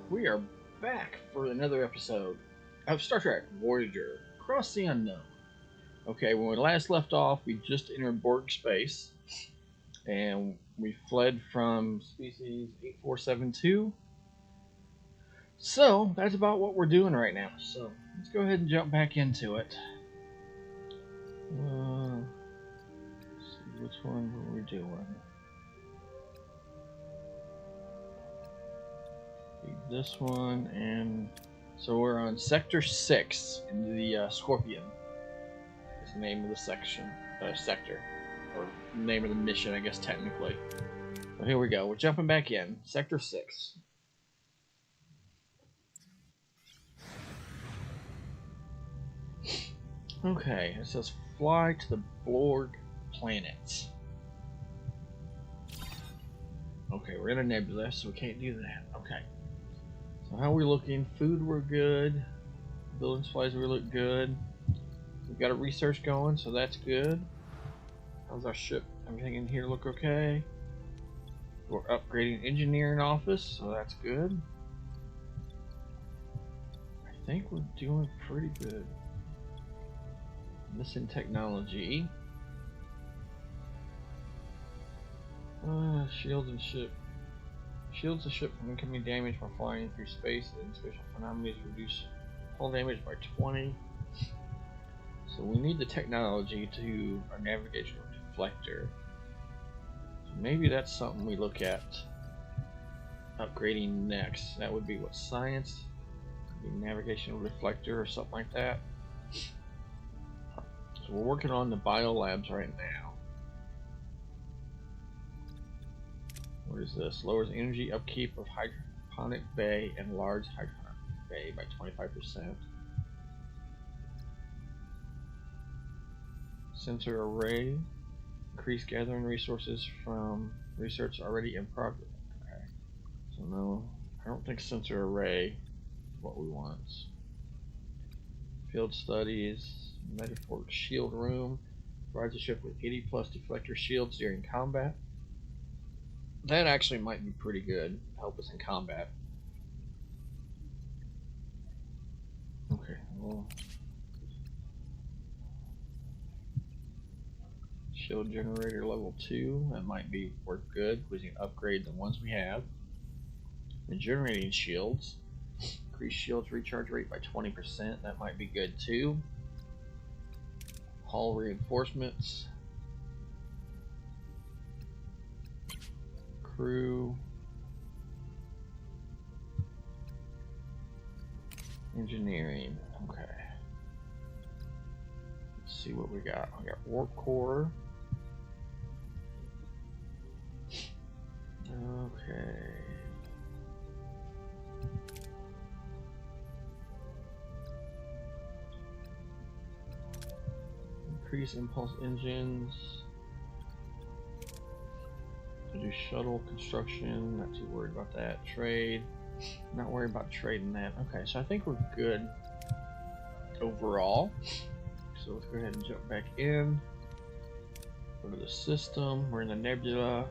We are back for another episode of Star Trek Voyager Across the Unknown. Okay, when we last left off, we just entered Borg space and we fled from species 8472. So, that's about what we're doing right now. So, let's go ahead and jump back into it. Let's see, which one were we doing? This one, and so we're on Sector 6 in the Scorpion. Is the name of the sector, or name of the mission, I guess technically. But here we go. We're jumping back in Sector 6. Okay, it says fly to the Borg planet. Okay, we're in a nebula, so we can't do that. Okay. So how are we looking? Food, we're good. Building supplies, we look good. We've got a research going, so that's good. How's our ship? Everything in here look okay? We're upgrading engineering office, so that's good. I think we're doing pretty good. Missing technology. Shields and ship. Shields the ship from incoming damage while flying through space, and special phenomena reduce hull damage by 20. So we need the technology to our navigational deflector. So maybe that's something we look at upgrading next. That would be what, science? Maybe navigational deflector or something like that. So we're working on the biolabs right now. What is this? Lowers energy upkeep of hydroponic bay and large hydroponic bay by 25%. Sensor array. Increase gathering resources from research already in progress. Okay. So no, I don't think sensor array is what we want. Field studies. Metaphoric shield room. Provides the ship with 80 plus deflector shields during combat. That actually might be pretty good. Help us in combat. Okay, well. Shield generator level 2. That might be work good. We can upgrade the ones we have. And generating shields. Increase shields recharge rate by 20%. That might be good too. Hull reinforcements. Crew. Engineering. Okay. Let's see what we got. We got warp core. Okay. Increase impulse engines. To do shuttle construction, not too worried about that. Trade, not worried about trading that. Okay, so I think we're good overall. So let's go ahead and jump back in. Go to the system. We're in the nebula.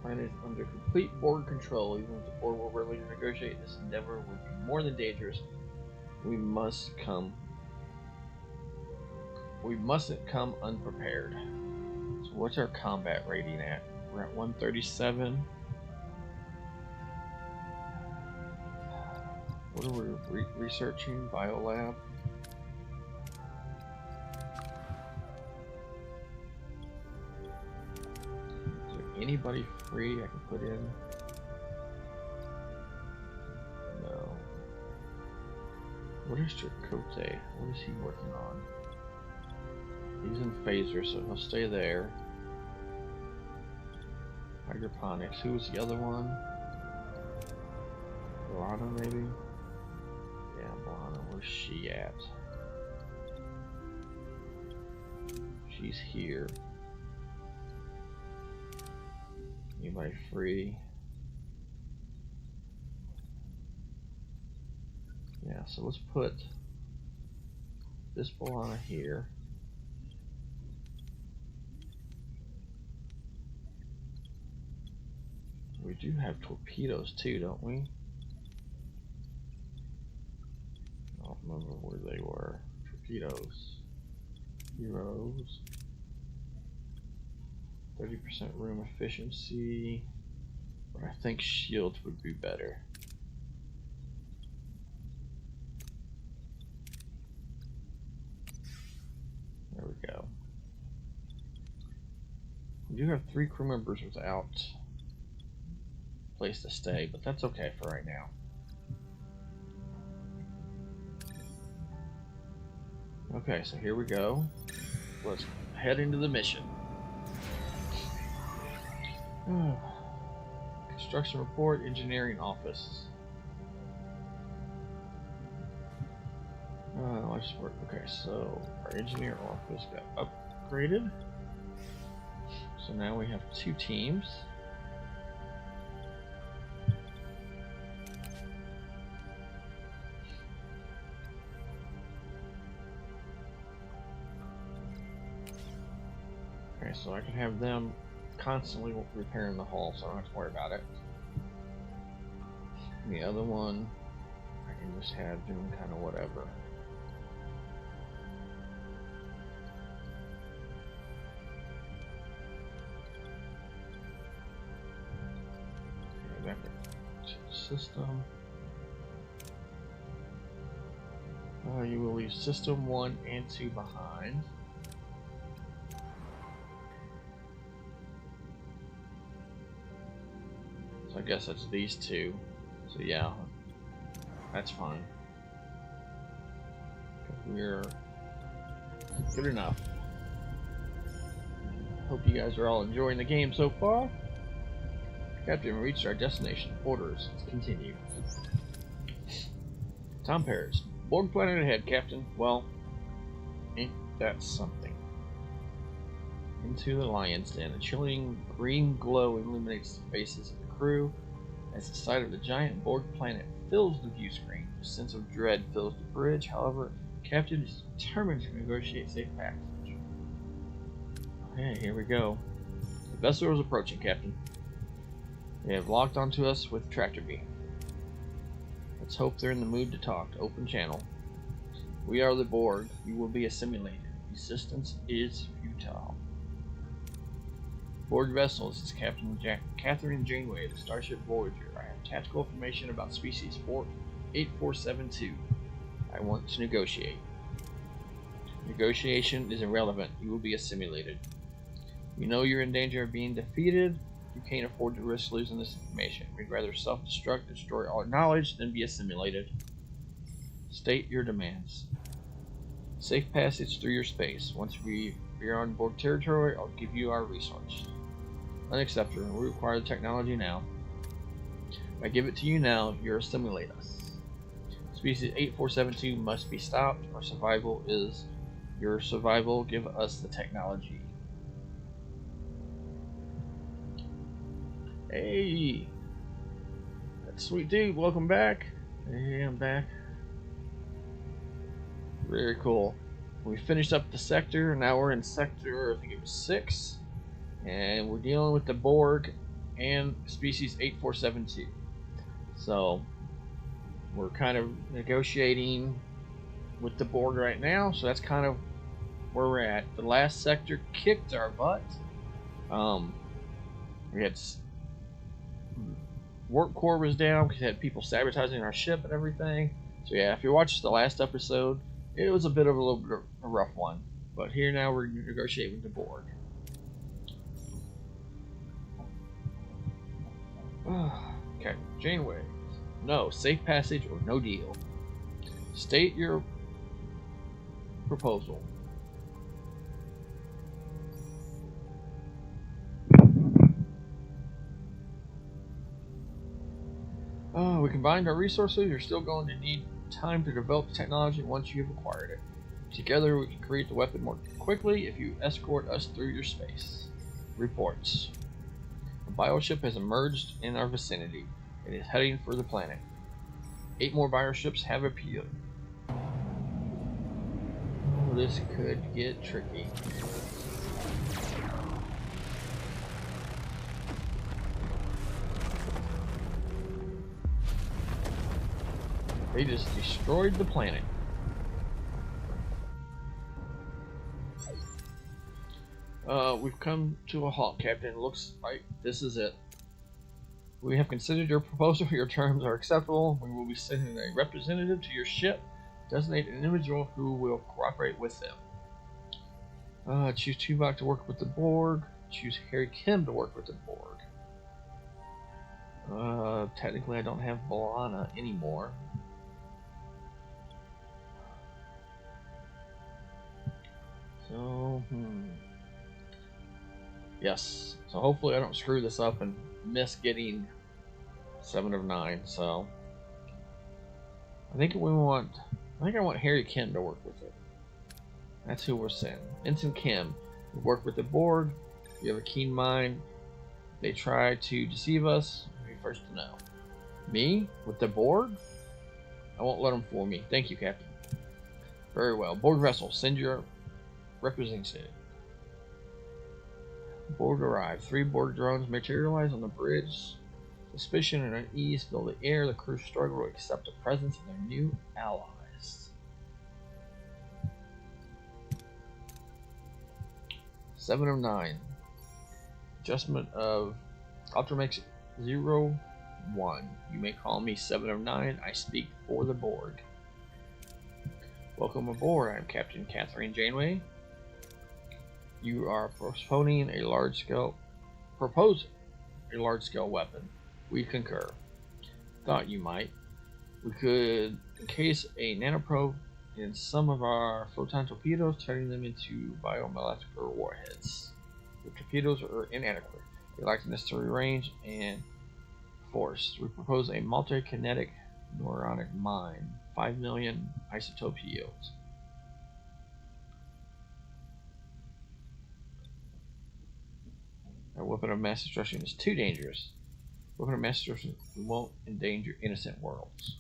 Planet is under complete Borg control. Even if the Borg will really negotiate, this endeavor will be more than dangerous. We mustn't come unprepared. So what's our combat rating at? We're at 137. What are we researching? Biolab. Is there anybody free I can put in? No. What is Chakotay? What is he working on? He's in phaser, so he'll stay there. Hydroponics. Who was the other one? Blana, maybe? Yeah, Blana. Where's she at? She's here. Anybody free? Yeah, so let's put this Blana here. We do have torpedoes too, don't we? I don't remember where they were. Torpedoes. Heroes. 30% room efficiency. But I think shields would be better. There we go. We do have 3 crew members without place to stay, but that's okay for right now. Okay, so here we go. Let's head into the mission. Construction report, engineering office. Okay, so our engineer office got upgraded. So now we have 2 teams. Okay, so I can have them constantly repairing the hull, so I don't have to worry about it. And the other one, I can just have doing kind of whatever. Okay, back to the system. You will leave system 1 and 2 behind. I guess that's these 2. So yeah, that's fine. We're good enough. Hope you guys are all enjoying the game so far. Captain, we reached our destination. Orders continue. Tom Paris. Borg planet ahead, Captain. Well, ain't that something? Into the lion's den. A chilling green glow illuminates the faces of the crew as the sight of the giant Borg planet fills the view screen. A sense of dread fills the bridge. However, Captain is determined to negotiate safe passage. Okay, here we go. The vessel is approaching, Captain. They have locked onto us with tractor beam. Let's hope they're in the mood to talk. Open channel. We are the Borg. You will be assimilated. Resistance is futile. Borg vessels, this is Captain Catherine Janeway of the Starship Voyager. I have tactical information about species 8472. I want to negotiate. Negotiation is irrelevant. You will be assimilated. You know you're in danger of being defeated. You can't afford to risk losing this information. We'd rather self-destruct, destroy all knowledge, than be assimilated. State your demands. Safe passage through your space. Once we are on Borg territory, I'll give you our resource. Unacceptable. We require the technology now. If I give it to you now, you'll assimilate us. Species 8472 must be stopped. Our survival is your survival. Give us the technology. Hey, that's sweet dude. Welcome back. Hey, I'm back. Very cool. We finished up the sector, and now we're in sector, I think it was 6, and we're dealing with the Borg and species 8472. So we're kind of negotiating with the Borg right now, so that's kind of where we're at. The last sector kicked our butt. We had work core was down because we had people sabotaging our ship and everything. So yeah, if you watched the last episode, it was a bit of a rough one. But here now we're negotiating with the Borg. Okay, Janeway. No, safe passage or no deal. State your proposal. We combined our resources. You're still going to need time to develop the technology once you've acquired it. Together we can create the weapon more quickly if you escort us through your space. Reports. A bioship has emerged in our vicinity. It is heading for the planet. 8 more bioships have appeared. Oh, this could get tricky. They just destroyed the planet. We've come to a halt, Captain. Looks like this is it. We have considered your proposal. Your terms are acceptable. We will be sending a representative to your ship. Designate an individual who will cooperate with them. Choose Tuvok to work with the Borg. Choose Harry Kim to work with the Borg. Technically I don't have Balana anymore. So, yes. So hopefully I don't screw this up and miss getting 7 of 9. So I think I want Harry Kim to work with it. That's who we're sending. Ensign Kim. We work with the Borg. You have a keen mind. If they try to deceive us, you'll be first to know. Me? With the Borg? I won't let them fool me. Thank you, Captain. Very well. Borg vessel, send your representative. Borg arrived. 3 Borg drones materialize on the bridge. Suspicion and unease fill the air. The crew struggle to accept the presence of their new allies. 7 of 9. Adjustment of Ultramix 01. You may call me 7 of 9. I speak for the Borg. Welcome aboard. I'm Captain Catherine Janeway. You are proposing a large-scale weapon. We concur. Thought you might. We could encase a nanoprobe in some of our photon torpedoes, turning them into biomolecular warheads. The torpedoes are inadequate. They lack the necessary range and force. We propose a multi-kinetic neuronic mine. 5 million isotope yields. A weapon of mass destruction is too dangerous. Weapon of mass destruction won't endanger innocent worlds.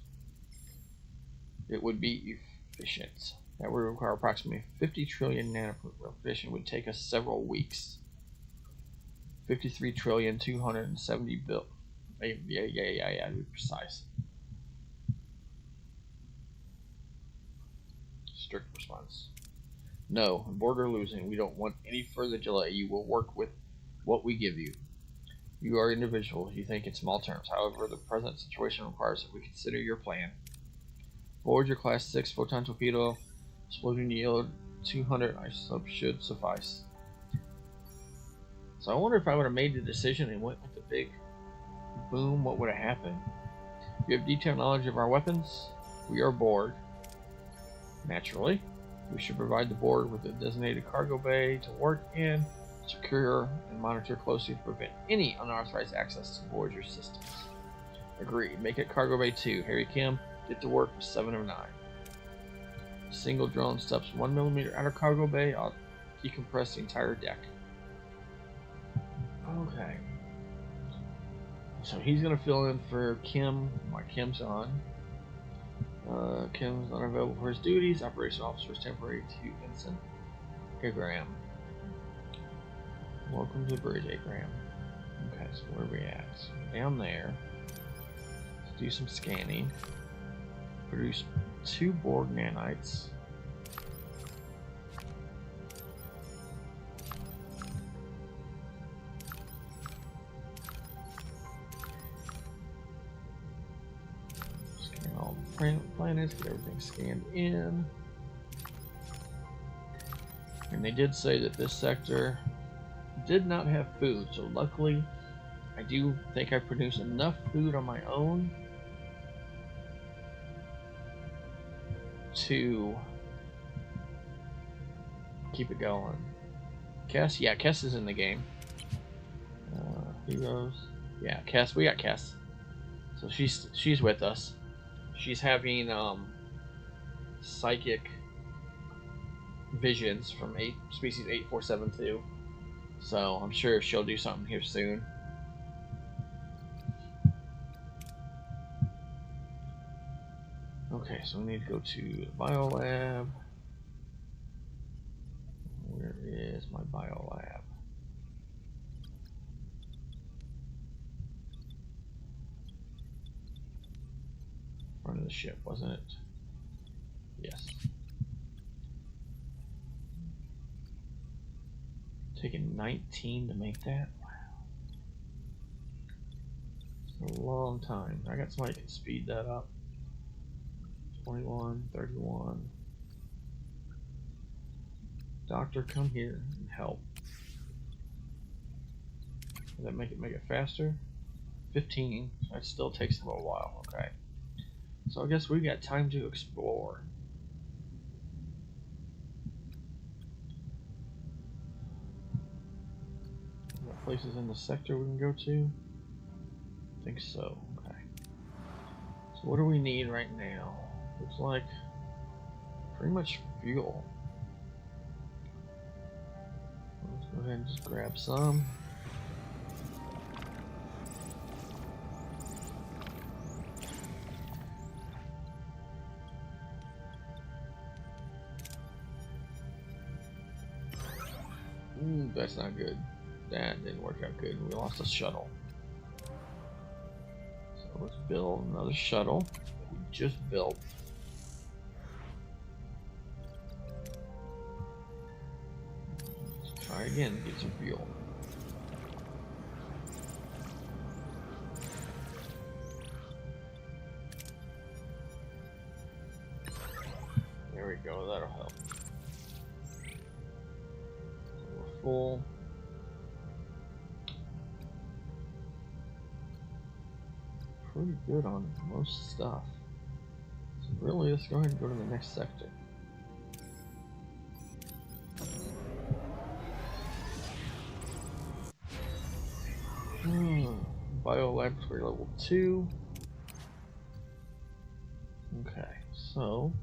It would be efficient. That would require approximately 50 trillion nanoprofession. Would take us several weeks. 53,270 billion. Yeah, to be precise. Strict response. No, Borg are losing. We don't want any further delay. You will work with what we give you. You are individuals. You think in small terms. However, the present situation requires that we consider your plan. Voyager Class 6 photon torpedo. Explosion yield 200 isotopes should suffice. So I wonder if I would have made the decision and went with the big boom, what would have happened? You have detailed knowledge of our weapons. We are Borg. Naturally, we should provide the Borg with a designated cargo bay to work in, secure, and monitor closely to prevent any unauthorized access to Voyager systems. Agreed. Make it cargo bay 2. Harry Kim, get to work with 7 of 9. Single drone steps 1 millimeter outer cargo bay. I'll decompress the entire deck. Okay. So he's going to fill in for Kim while Kim's on. Kim's unavailable for his duties. Operation officer is temporary to Ensign Agram. Welcome to the bridge, Agram. Okay, so where are we at? So down there. Let's do some scanning. Produce 2 Borg nanites. Scan all the planets, get everything scanned in. And they did say that this sector did not have food, so luckily I do think I produced enough food on my own to keep it going. Cass? Yeah, Cass is in the game. Heroes. Yeah, Cass. We got Cass. So she's with us. She's having psychic visions from species 8472. So I'm sure she'll do something here soon. Okay, so we need to go to the biolab. Where is my biolab? front of the ship, wasn't it? Yes. Taking 19 to make that? Wow. It's a long time. I got somebody who can speed that up. 21, 31. Doctor, come here and help. Does that make it faster? 15. That still takes a little while. Okay. So I guess we got time to explore. What places in the sector we can go to? I think so. Okay. So what do we need right now? Looks like pretty much fuel. Let's go ahead and just grab some. Ooh, that's not good. That didn't work out good. We lost a shuttle. So let's build another shuttle that we just built. Let's try again to get some fuel. There we go, that'll help. We're full. Pretty good on most stuff. So really, let's go ahead and go to the next sector. Biolaboratory level 2. Okay, so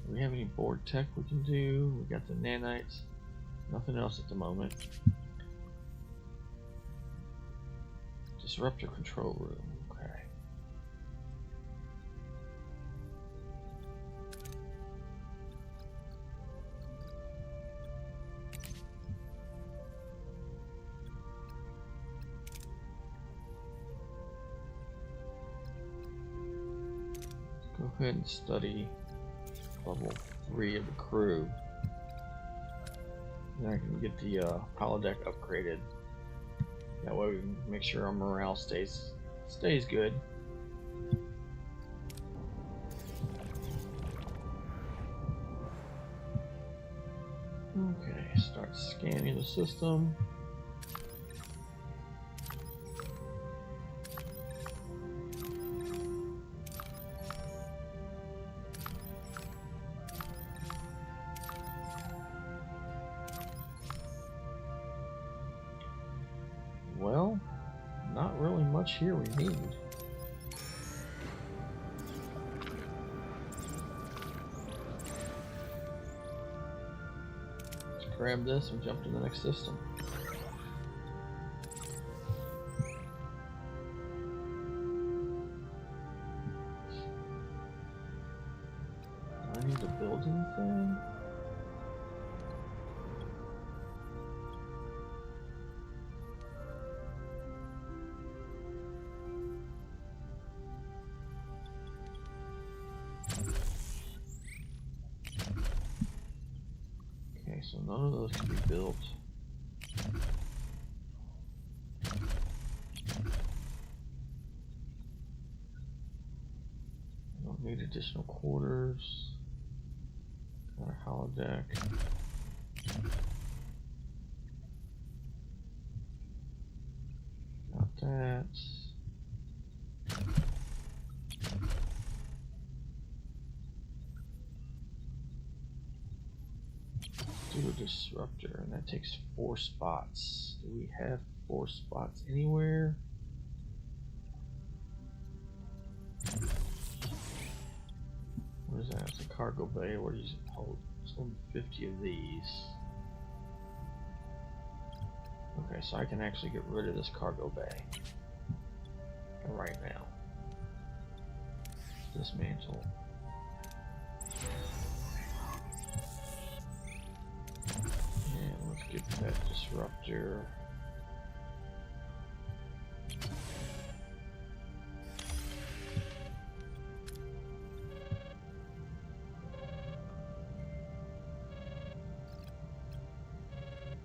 do we have any Borg tech we can do? We got the nanites. Nothing else at the moment. Disruptor control room. Okay. Let's go ahead and study level 3 of the crew. Then I can get the holodeck upgraded. That way we can make sure our morale stays good. Okay, start scanning the system. Well, not really much here we need. Let's grab this and jump to the next system. Do I need to build anything? So none of those can be built. I don't need additional quarters. Got a holodeck. Got that. Do a disruptor, and that takes 4 spots. Do we have 4 spots anywhere? What is that? It's a cargo bay. Where does it hold? It's holding 50 of these. Okay, so I can actually get rid of this cargo bay right now. Dismantle. Get that disruptor.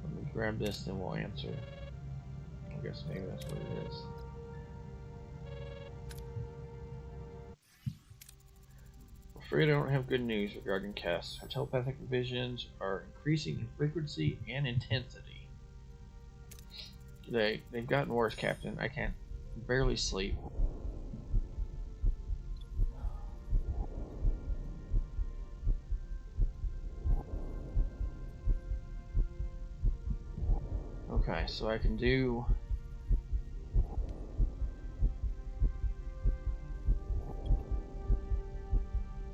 Let me grab this, then we'll answer. I guess maybe that's what it is. I'm afraid I don't have good news regarding Kess. Her telepathic visions are increasing in frequency and intensity. They've gotten worse, Captain. I can't barely sleep. Okay, so I can do...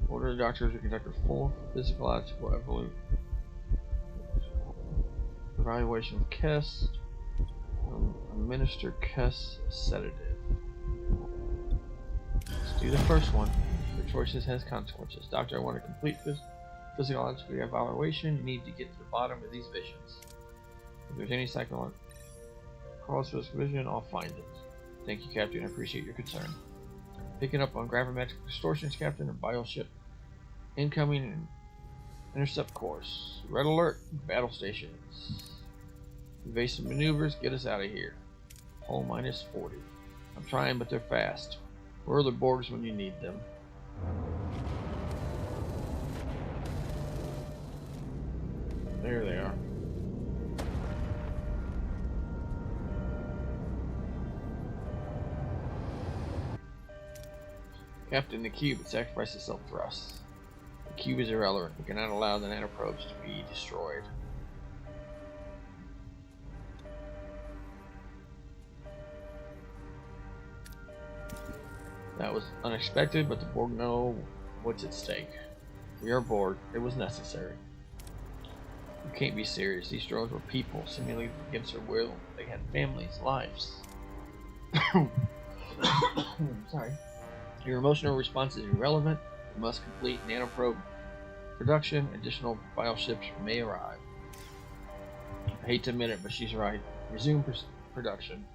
Order the doctors to conduct a full physiological evaluation of Kess. Administer Kess sedative. Let's do the first one. Your choices has consequences. Doctor, I want a complete physiological evaluation. You need to get to the bottom of these visions. If there's any psychological cause for this vision, I'll find it. Thank you, Captain. I appreciate your concern. Picking up on gravimetric distortions, Captain, and bioship incoming and intercept course. Red alert, battle stations. Evasive maneuvers, get us out of here. Hull minus 40. I'm trying, but they're fast. Where are the Borgs when you need them? There they are. Captain, the cube had sacrificed itself for us. The cube is irrelevant. We cannot allow the nanoprobes to be destroyed. That was unexpected, but the Borg know what's at stake. We are Borg. It was necessary. You can't be serious. These drones were people, simulated against their will. They had families, lives. Sorry. Your emotional response is irrelevant. You must complete nanoprobe production. Additional bioships may arrive. I hate to admit it, but she's right. Resume production.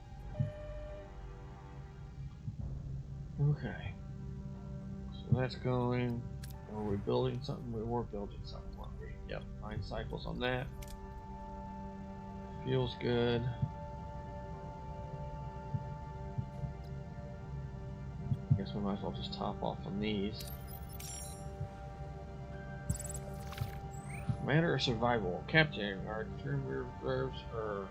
Okay. So that's going. Are we building something? We were building something, weren't we? Yep. 9 cycles on that. Feels good. Guess we might as well just top off on these. Matter of survival. Captain, our reserves are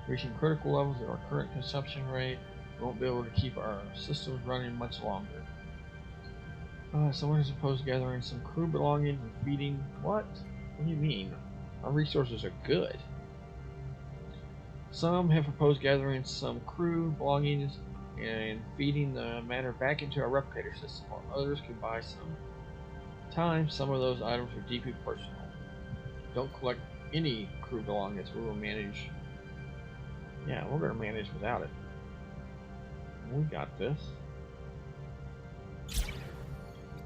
reaching critical levels of our current consumption rate. We won't be able to keep our systems running much longer. Someone has proposed gathering some crew belongings and feeding. What? What do you mean? Our resources are good. Some have proposed gathering some crew belongings and feeding the matter back into our replicator system, while others can buy some time. Some of those items are deeply personal. Don't collect any crew belongings. We will manage. Yeah, we're going to manage without it. We got this.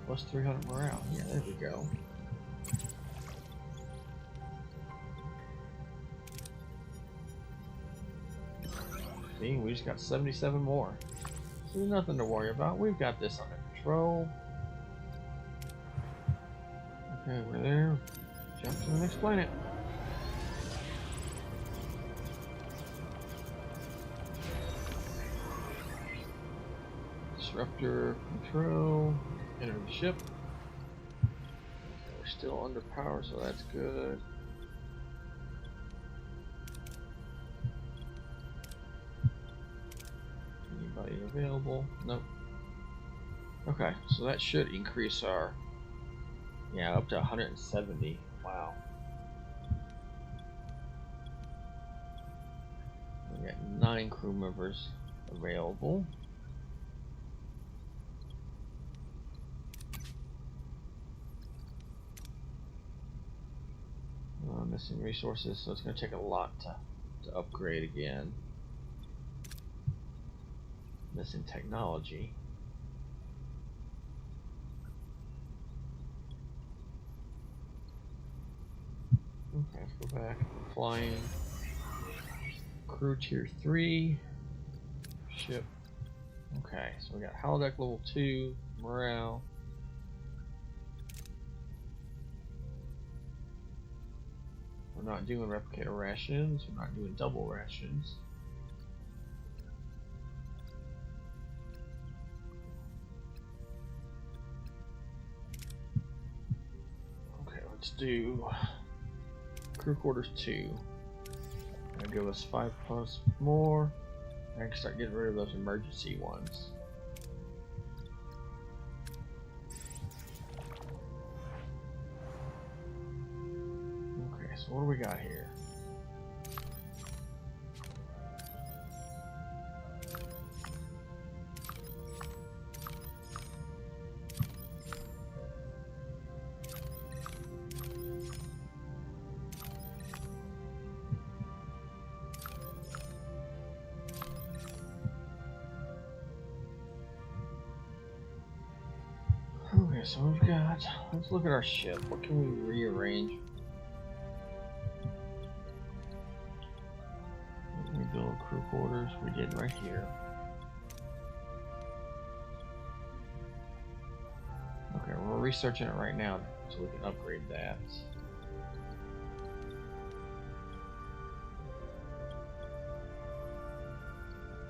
Plus 300 morale. Yeah, there we go. See, we just got 77 more. So there's nothing to worry about. We've got this under control. Okay, we're there. Jump to the next planet. Disruptor control. Enter the ship. Okay, we're still under power, so that's good. Anybody available? Nope. Okay, so that should increase our, yeah, up to 170. Wow. We got 9 crew members available. Missing resources, so it's going to take a lot to upgrade again. Missing technology. Okay, let's go back. Flying. Crew tier 3. Ship. Okay, so we got holodeck level 2. Morale. We're not doing replicator rations. We're not doing double rations. Okay, let's do crew quarters 2. That'll give us 5+ more. I can start getting rid of those emergency ones. Okay, so what do we got here? Okay, so we've got, let's look at our ship. What can we rearrange? We build crew quarters. We did right here. Okay, we're researching it right now so we can upgrade that.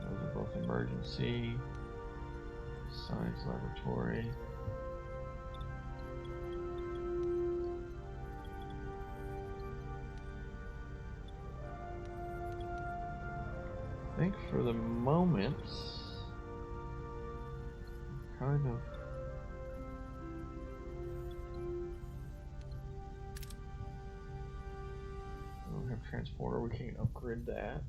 Those are both emergency. Science laboratory. I think for the moment, kind of we don't have transporter, we can't upgrade that.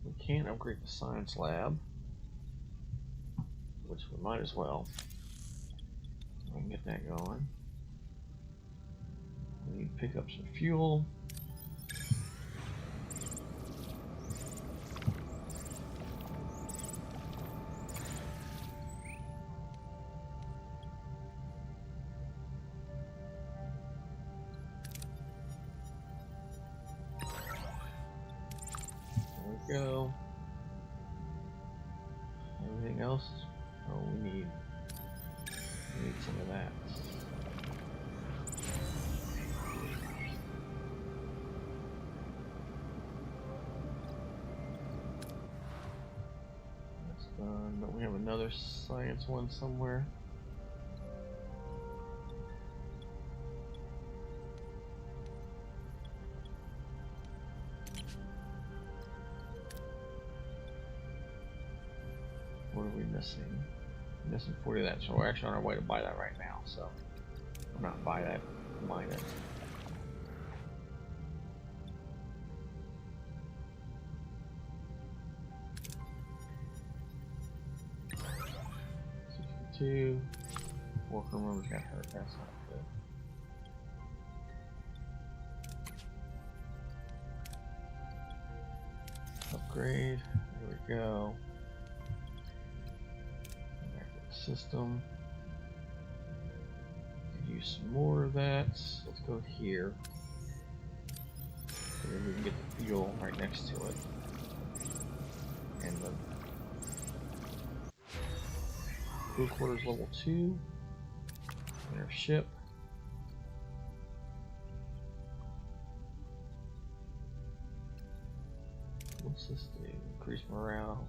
We can't upgrade the science lab, which we might as well. We can get that going. We need to pick up some fuel. There we go. Everything else? Oh, we need some of that. That's done, but we have another science one somewhere. What are we missing? We're missing 40 of that, so we're actually on our way to buy that right now, so we're not buy that, mine it. Two. Worker member's got hurt, that's not good. Upgrade, there we go. Back to the system. Use some more of that. Let's go here. And then we can get the fuel right next to it. And the crew quarters level 2. And our ship. What's this do? Increase morale.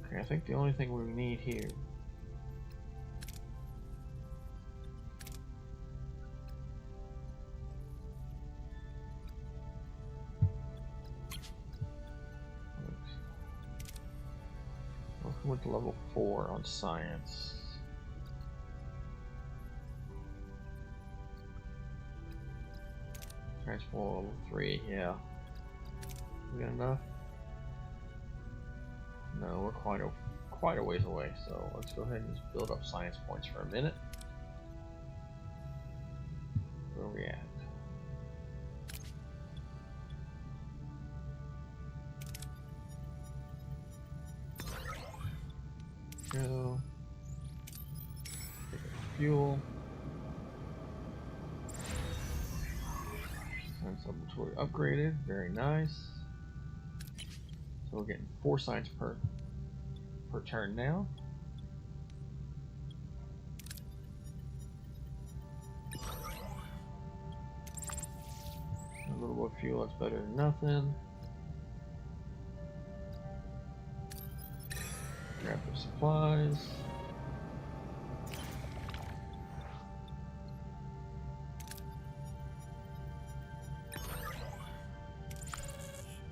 Okay, I think the only thing we need here went to level 4 on science. Transport level 3, yeah. We got enough? No, we're quite quite a ways away, so let's go ahead and just build up science points for a minute. Where are we at? Go. Fuel. Science laboratory upgraded. Very nice. So we're getting 4 science per turn now. A little bit of fuel, that's better than nothing. Grab the supplies.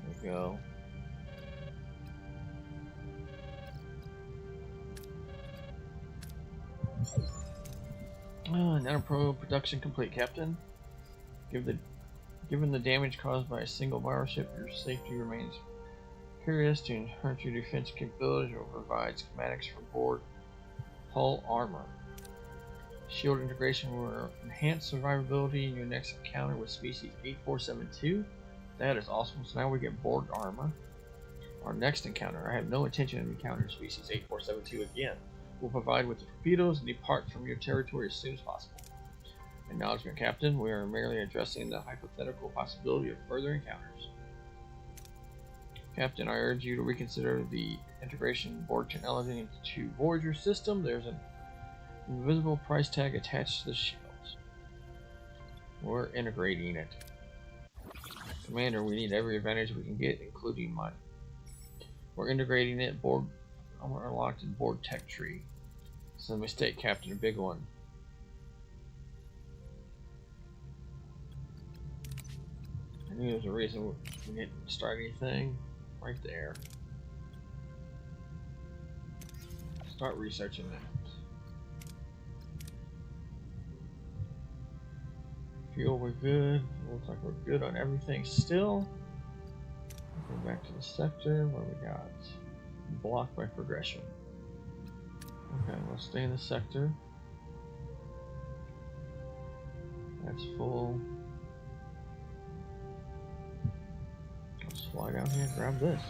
There we go. Nanoprobe production complete, Captain. Given the damage caused by a single virus ship, your safety remains precarious. To enhance your defense capabilities, it will provide schematics for Borg hull armor. Shield integration will enhance survivability in your next encounter with species 8472. That is awesome. So now we get Borg armor. Our next encounter, I have no intention of encountering species 8472 again. Will provide with the torpedoes and depart from your territory as soon as possible. Acknowledgement, Captain. We are merely addressing the hypothetical possibility of further encounters. Captain, I urge you to reconsider the integration of Borg technology into Voyager system. There's an invisible price tag attached to the shields. We're integrating it. Commander, we need every advantage we can get, including money. We're integrating it. Borg armor unlocked in Borg tech tree. It's a mistake, Captain, a big one. I knew there was a reason we didn't start anything. Right there. Start researching that. Fuel, we're good. Looks like we're good on everything still. Go back to the sector. What we got? Blocked by progression. Okay, we'll stay in the sector. That's full. Let's fly down here and grab this.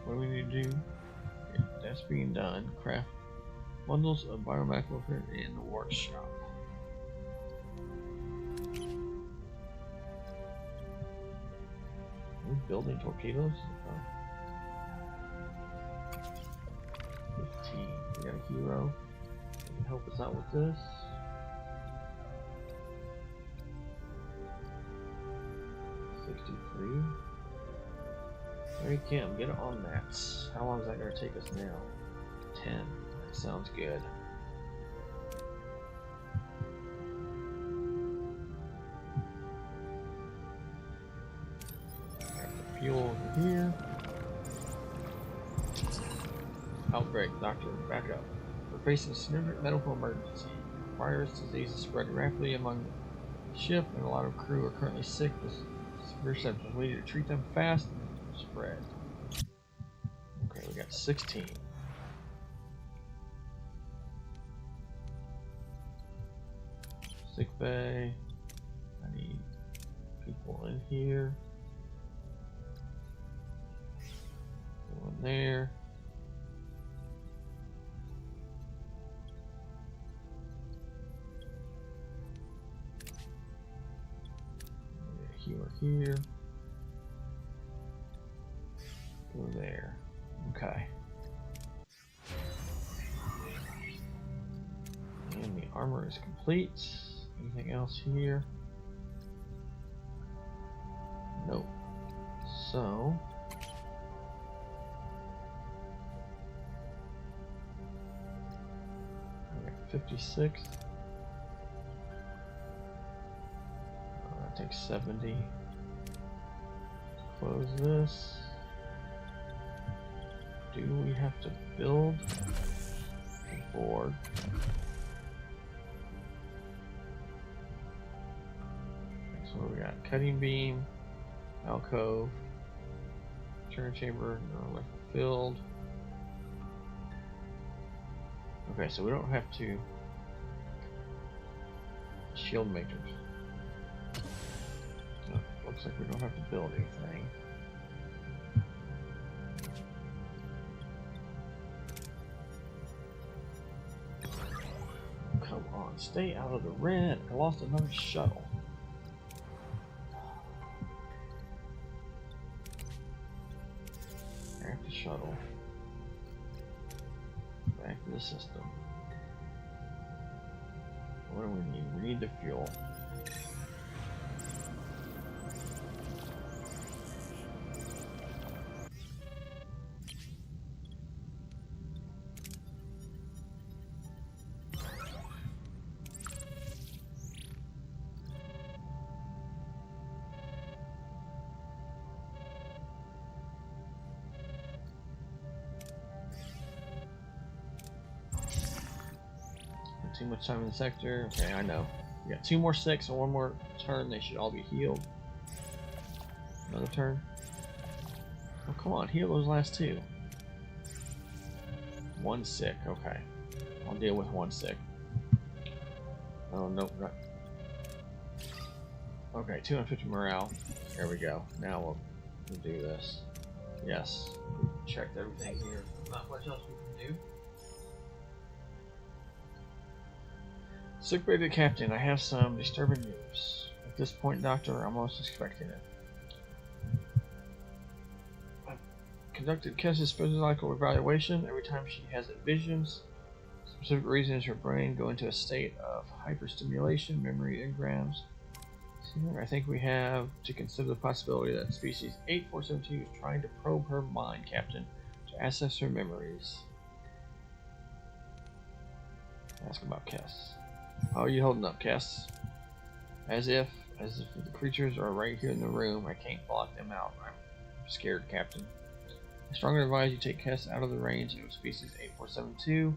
What do we need to do? Okay, that's being done. Craft bundles of biomedical equipment in the workshop. Are we building torpedoes? Oh. 15. We got a hero. He can help us out with this. $63. Mary Kim, get on that. How long is that going to take us now? 10. That sounds good. Got the fuel over here. Outbreak, doctor, back up. We're facing a significant medical emergency. Virus disease is spreading rapidly among the ship, and a lot of crew are currently sick with severe symptoms. We need to treat them fast and spread. Okay, we got 16. Sick bay. I need people in here. Go in there. Healer here. Go there. Okay. And the armor is complete. Anything else here? Nope. So I got 56. That takes 70. Close this. Do we have to build? Borg. So we got cutting beam, alcove, turn chamber, no electrical field. Okay, so we don't have to shield matrix. No, looks like we don't have to build anything. Come on, stay out of the red. I lost another shuttle. Back to shuttle. Back to the system. What do we need? We need the fuel. Too much time in the sector. Okay, I know. We got 2 more 6 and 1 more turn. They should all be healed. Another turn. Oh, come on. Heal those last 2. 1 sick. Okay. I'll deal with 1 sick. Oh, nope. Not. Okay, 250 morale. There we go. Now we'll do this. Yes. Checked everything here. Not much else we can do. Sick bay to the captain. I have some disturbing news. At this point, Doctor, I'm most expecting it. I've conducted Kess's physiological evaluation. Every time she has visions, specific reasons her brain go into a state of hyperstimulation, memory engrams. So I think we have to consider the possibility that species 8472 is trying to probe her mind, Captain, to access her memories. Ask about Kess. How are you holding up, Kess? As if the creatures are right here in the room. I can't block them out. I'm scared, Captain. I strongly advise you take Kess out of the range of species 8472.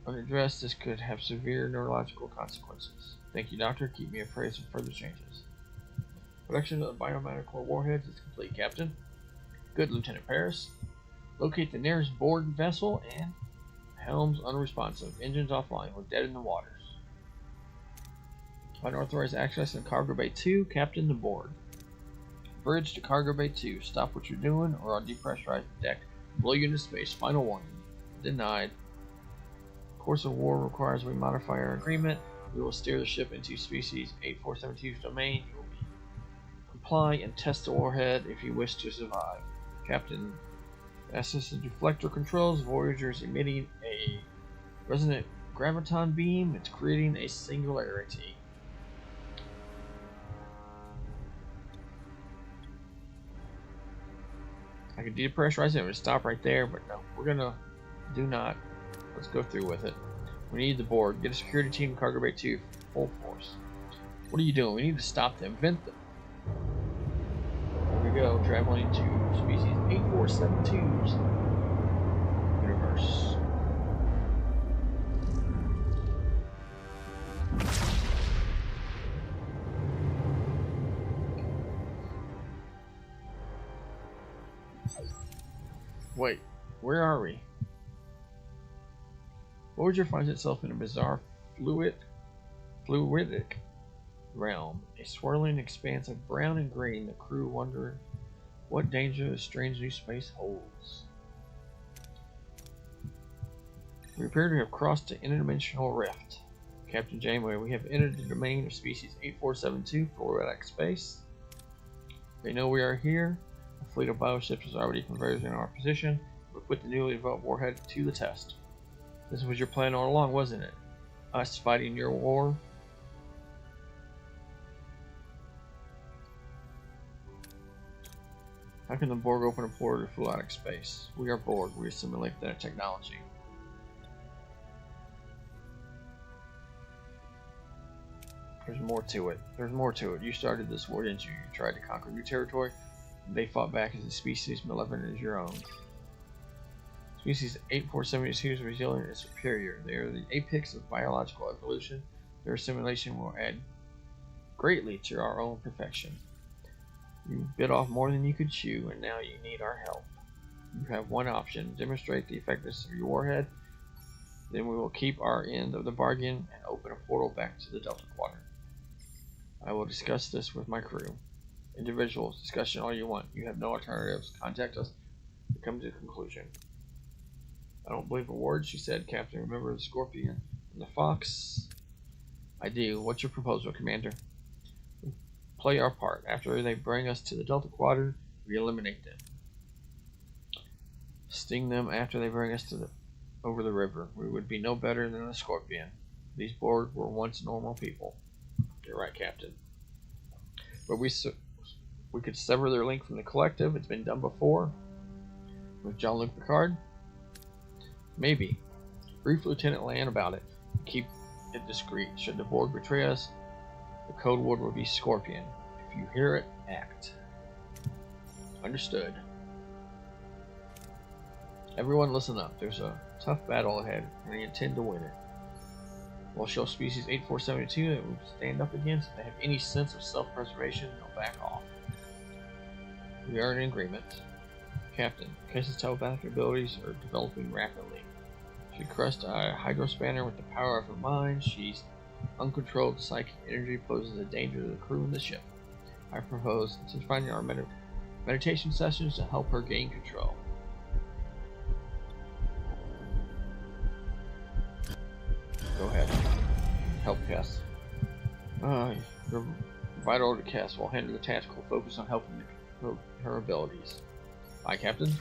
Unaddressed, this could have severe neurological consequences. Thank you, Doctor. Keep me appraised of further changes. Production of biomatter core warheads is complete, Captain. Good, Lieutenant Paris. Locate the nearest Borg vessel and helms unresponsive. Engines offline. We're dead in the waters. Unauthorized access in Cargo Bay 2. Captain the Borg. Bridge to Cargo Bay 2. Stop what you're doing or I'll depressurize the deck. Blow you into space. Final warning. Denied. Course of war requires we modify our agreement. We will steer the ship into species 8472's domain. You will comply and test the warhead if you wish to survive. Captain, access the deflector controls. Voyager is emitting a resonant graviton beam. It's creating a singularity. I could depressurize it and stop right there, but no, we're gonna do not. Let's go through with it. We need the Borg. Get a security team in Cargo Bay 2 full force. What are you doing? We need to stop them. Vent them. There we go. Traveling to species 8472's universe. Wait, where are we? Voyager finds itself in a bizarre fluidic realm, a swirling expanse of brown and green. The crew wonder what danger this strange new space holds. We appear to have crossed an interdimensional rift. Captain Janeway, we have entered the domain of species 8472 fluidic space. They know we are here. A fleet of bioships is already converged in our position. We put the newly developed warhead to the test. This was your plan all along, wasn't it? Us fighting your war? How can the Borg open a portal to fluidic space? We are Borg. We assimilate that technology. There's more to it. There's more to it. You started this war, didn't you? You tried to conquer new territory. They fought back as a species malevolent as your own. Species 8472 is resilient and superior. They are the apex of biological evolution. Their assimilation will add greatly to our own perfection. You bit off more than you could chew, and now you need our help. You have one option: demonstrate the effectiveness of your warhead. Then we will keep our end of the bargain and open a portal back to the Delta Quadrant. I will discuss this with my crew. Individuals, discussion all you want. You have no alternatives. Contact us to come to a conclusion. I don't believe a word she said, Captain. Remember the Scorpion and the Fox? I do. What's your proposal, Commander? We play our part. After they bring us to the Delta Quadrant, we eliminate them. Sting them after they bring us to over the river. We would be no better than the Scorpion. These Borg were once normal people. You're right, Captain. But we could sever their link from the collective. It's been done before. With Jean-Luc Picard? Maybe. Brief Lieutenant Land about it. Keep it discreet. Should the Borg betray us, the code word will be Scorpion. If you hear it, act. Understood. Everyone listen up. There's a tough battle ahead, and we intend to win it. We'll show Species 8472 that we stand up against. If they have any sense of self-preservation, they'll back off. We are in agreement. Captain, Kess's telepathic abilities are developing rapidly. She crushed a hydrospanner with the power of her mind. She's uncontrolled psychic energy poses a danger to the crew and the ship. I propose intensifying our meditation sessions to help her gain control. Go ahead. Help Cass. You're vital to Cass. We'll handle the tactical focus on helping her abilities. Aye, Captain.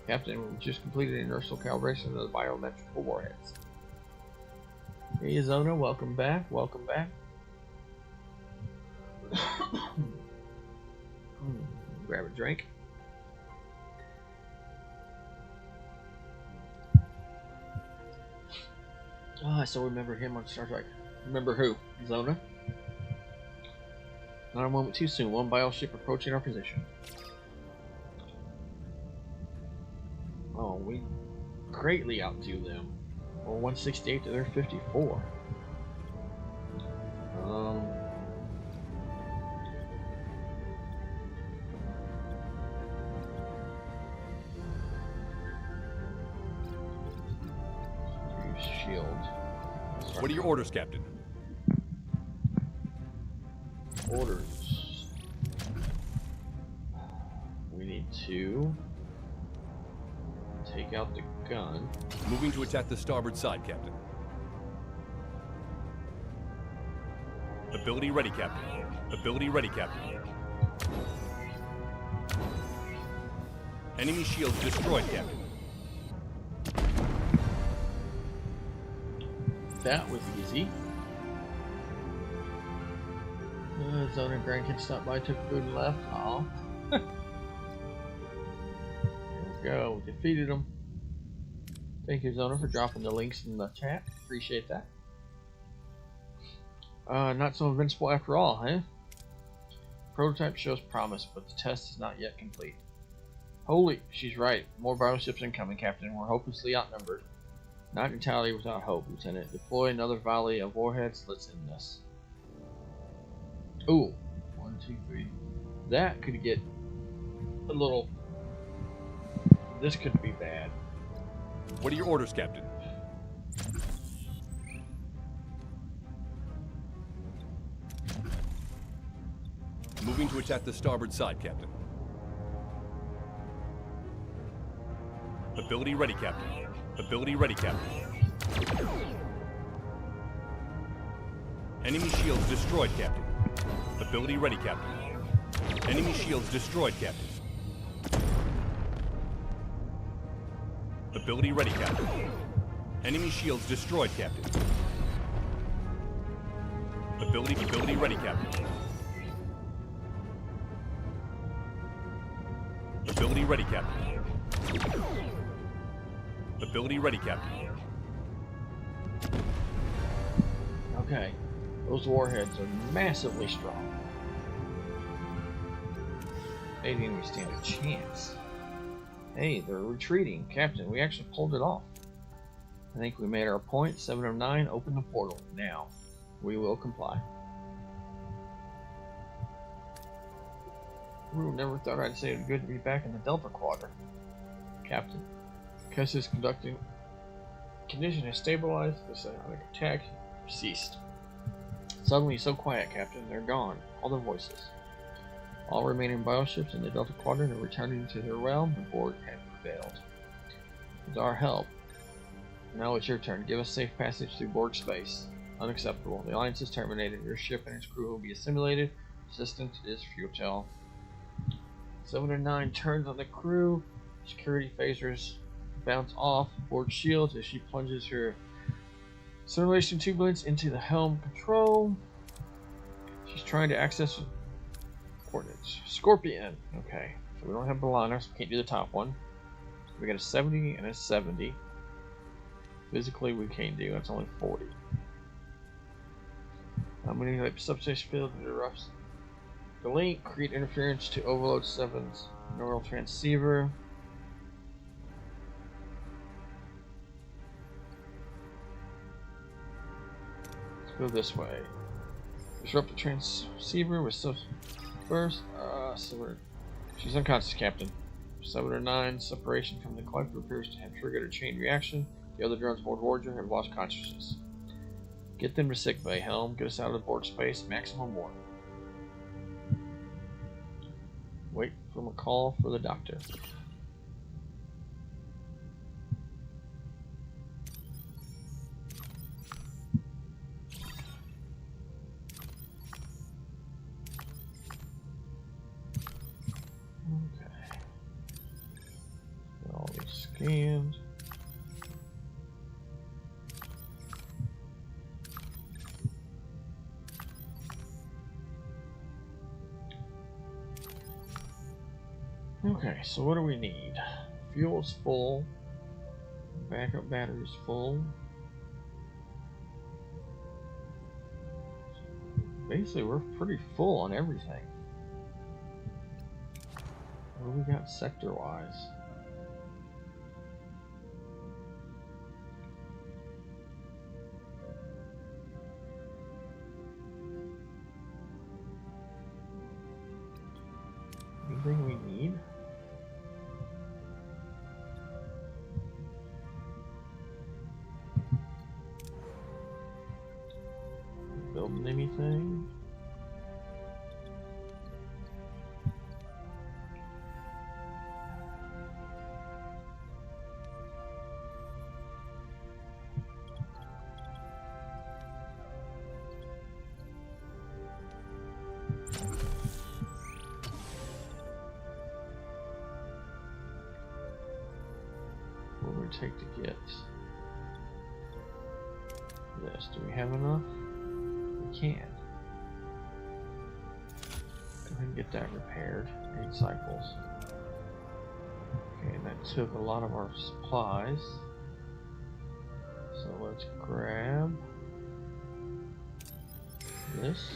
Captain, we just completed inertial calibration of the biometrical warheads. Hey, Zona, welcome back. Welcome back. Grab a drink. Oh, I still remember him on Star Trek. Remember who? Zona? Not a moment too soon. One bioship approaching our position. Oh, we greatly outdo them. We're 168 to their 54. Shield. What are your orders, Captain? Orders. We need to take out the gun. Moving to attack the starboard side, Captain. Ability ready, Captain. Ability ready, Captain. Enemy shields destroyed, Captain. That was easy. Zona and Grandkid stopped by, took food and left. Aw. There we go. We defeated them. Thank you, Zona, for dropping the links in the chat. Appreciate that. Not so invincible after all, huh? Prototype shows promise, but the test is not yet complete. Holy, she's right. More battleships incoming, Captain. We're hopelessly outnumbered. Not entirely without hope, Lieutenant. Deploy another volley of warheads. Let's end this. Ooh. 1, 2, 3. That could get a little... This could be bad. What are your orders, Captain? Moving to attack the starboard side, Captain. Ability ready, Captain. Ability ready, Captain. Enemy shields destroyed, Captain. Ability ready, Captain. Enemy shields destroyed, Captain. Ability ready, Captain. Enemy shields destroyed, Captain. Ability ready, Captain. Ability ready, Captain. Ability ready, Captain. Okay. Those warheads are massively strong. They didn't even stand a chance. Hey, they're retreating. Captain, we actually pulled it off. I think we made our point. 709, open the portal. Now, we will comply. Ooh, never thought I'd say it's good to be back in the Delta Quadrant. Captain, because his conducting condition has stabilized, the psionic attack ceased. Suddenly, so quiet, Captain. They're gone. All the voices. All remaining bioships in the Delta Quadrant are returning to their realm. The Borg have prevailed. With our help. Now it's your turn. Give us safe passage through Borg space. Unacceptable. The Alliance is terminated. Your ship and its crew will be assimilated. Resistance is futile. 709 turns on the crew. Security phasers bounce off Borg shields as she plunges her simulation tubelets into the helm control. She's trying to access coordinates. Scorpion. Okay, so we don't have Balana, so we can't do the top one. We got a 70 and a 70. Physically, we can't do. That's only 40. How many like substation field interrupts the link? Create interference to overload 7's neural transceiver. Let's go this way. Disrupt the transceiver with burst. She's unconscious, Captain. 709 separation from the collector appears to have triggered a chain reaction. The other drones aboard Voyager have lost consciousness. Get them to sickbay, Helm. Get us out of the Borg space. Maximum warning. Wait for a call for the doctor. Okay. Get all these scanned. Okay, so what do we need? Fuel's full. Backup battery's full. Basically, we're pretty full on everything. What do we got sector-wise? Anything we need? Building anything? What would it take to get this? Do we have enough? We can. Go ahead and get that repaired. 8 cycles. Okay, and that took a lot of our supplies. So let's grab this.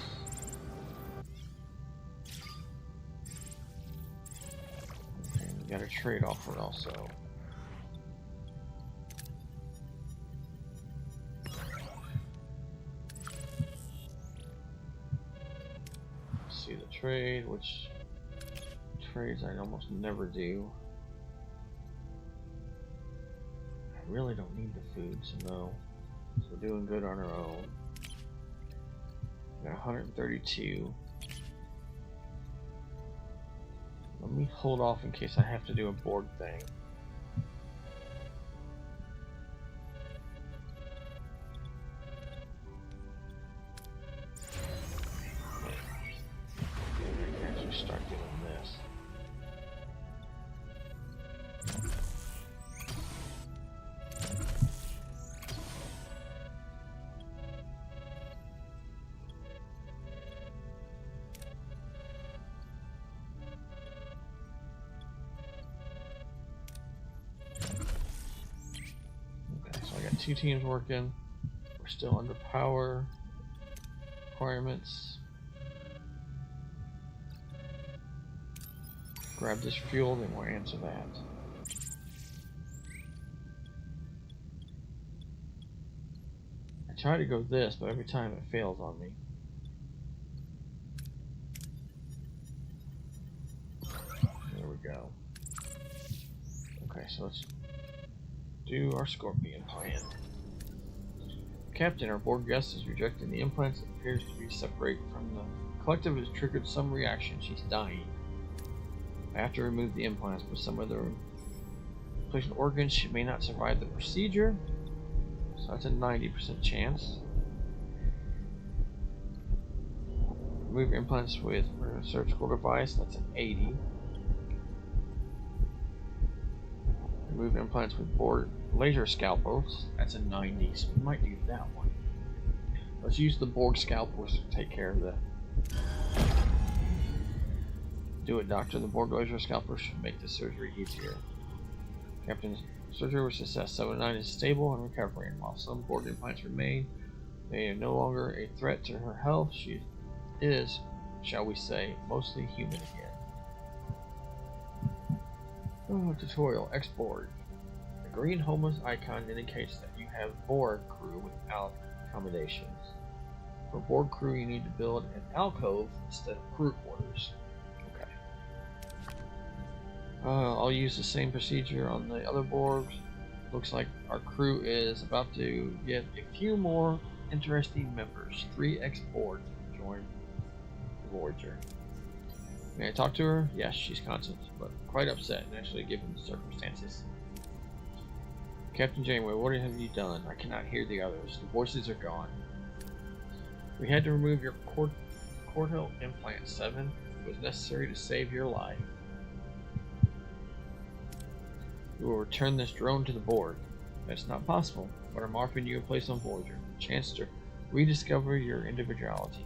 Okay, we got a trade offer also. See the trade, which trades I almost never do. I really don't need the food, so no. So we're doing good on our own. We got 132. Let me hold off in case I have to do a Borg thing. Start doing this. Okay, so I got 2 teams working. We're still under power requirements. Grab this fuel, then we'll answer that. try to go this, but every time it fails on me. There we go. Okay, so let's do our Scorpion plan. Captain, our Borg guest is rejecting the implants. It appears to be separated from the collective. Has triggered some reaction. She's dying. I have to remove the implants, but some other replacement organs. She may not survive the procedure. So that's a 90% chance. Remove implants with a surgical device. That's an 80. Remove implants with Borg laser scalpels. That's a 90. So we might do that one. Let's use the Borg scalpels to take care of that. Do it, Doctor. The Borg laser scalpels should make the surgery easier. Captain's surgery was success. 7-9 is stable and recovering. While some Borg implants remain, they are no longer a threat to her health. She is, shall we say, mostly human again. Oh, tutorial. X-Borg. The green homeless icon indicates that you have Borg crew without accommodations. For Borg crew, you need to build an alcove instead of crew quarters. Okay. I'll use the same procedure on the other Borgs. Looks like our crew is about to get a few more interesting members. 3 X-Borg join Voyager. May I talk to her? Yes, she's conscious, but quite upset, naturally given the circumstances. Captain Janeway, what have you done? I cannot hear the others. The voices are gone. We had to remove your cortical implant 7. It was necessary to save your life. We will return this drone to the Borg. That's not possible, but I'm offering you a place on Voyager. A chance to rediscover your individuality.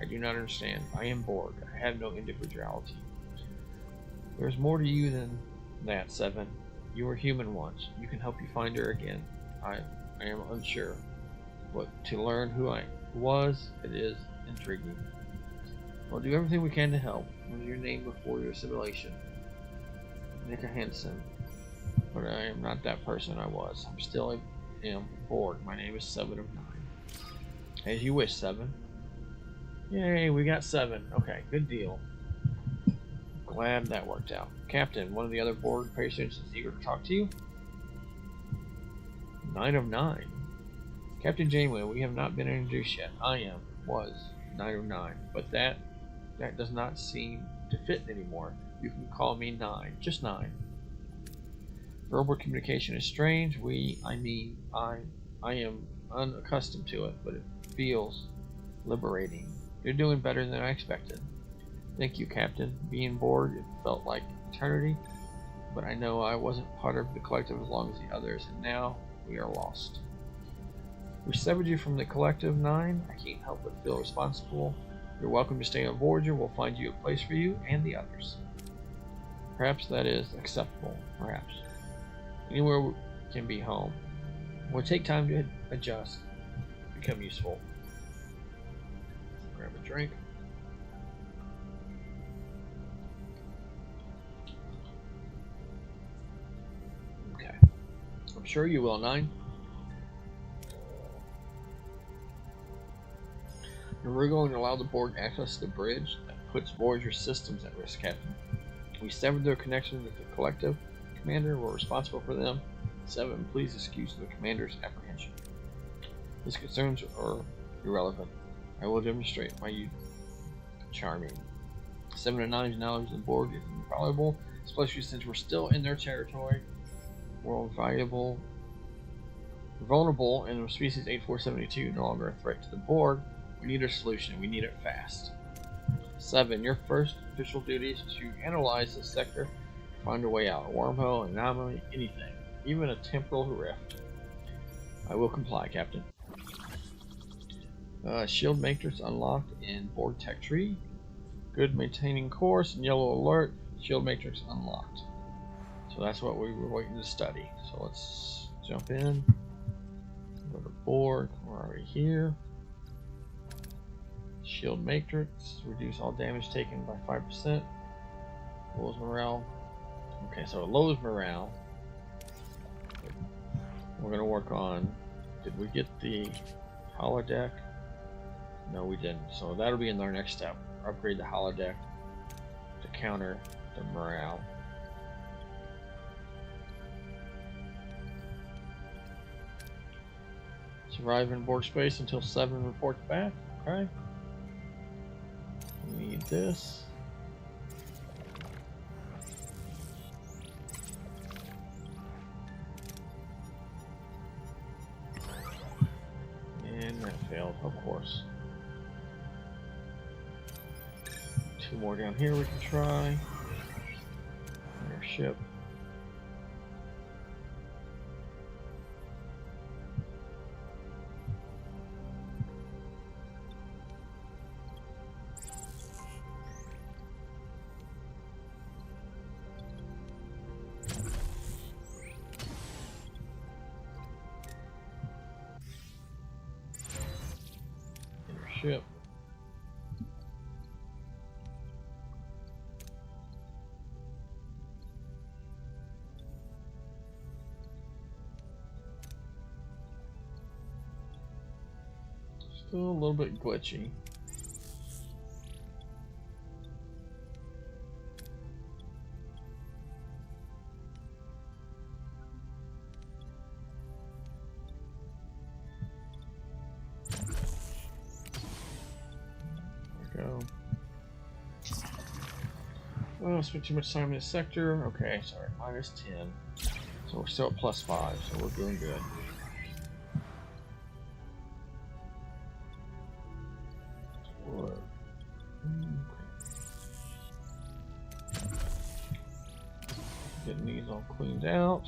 I do not understand. I am Borg. I have no individuality. There's more to you than that, 7. You were human once. You can help you find her again. I am unsure. But to learn who I was, it is intriguing. We'll do everything we can to help. What was your name before your assimilation? Nika Hansen. But I am not that person I was. I'm still am Borg. My name is 7 of 9. As you wish, 7. Yay, we got 7. Okay, good deal. Glad that worked out. Captain, one of the other Borg patients is eager to talk to you. 9 of 9. Captain Janeway, we have not been introduced yet. I was 9 of 9, but that does not seem to fit anymore. You can call me 9, just 9. Verbal communication is strange. I am unaccustomed to it, but it feels liberating. You're doing better than I expected. Thank you, Captain. Being Borg, it felt like eternity, but I know I wasn't part of the collective as long as the others, and now we are lost. We severed you from the collective 9. I can't help but feel responsible. You're welcome to stay on Voyager. We'll find you a place for you and the others. Perhaps that is acceptable. Perhaps. Anywhere can be home. It will take time to adjust, become useful. Grab a drink. Okay. I'm sure you will, 9. And we're going to allow the Borg access to the bridge that puts Voyager systems at risk, Captain. We severed their connection with the collective. Commander, we're responsible for them. 7, please excuse the commander's apprehension. His concerns are irrelevant. I will demonstrate why charming. 7 and 9's knowledge of the Borg is invaluable, especially since we're still in their territory. We're vulnerable, and species 8472 no longer a threat to the Borg. We need a solution. We need it fast. 7, your first official duty is to analyze the sector, find a way out. A wormhole, an anomaly, anything. Even a temporal rift. I will comply, Captain. Shield matrix unlocked in Borg tech tree. Good maintaining course and yellow alert. Shield matrix unlocked. So that's what we were waiting to study. So let's jump in. Go to Borg. We're already here. Shield matrix. Reduce all damage taken by 5%. Lowers morale. Okay, so it lowers morale. We're going to work on... Did we get the Holodeck. No, we didn't. So that'll be in our next step. Upgrade the holodeck to counter the morale. Survive in Borg space until 7 reports back. Okay. We need this. And that failed, of course. 2 more down here we can try. Airship. Airship. Still a little bit glitchy. There we go. Oh, spent too much time in this sector. Okay, sorry, -10. So we're still at +5, so we're doing good. Getting these all cleaned out.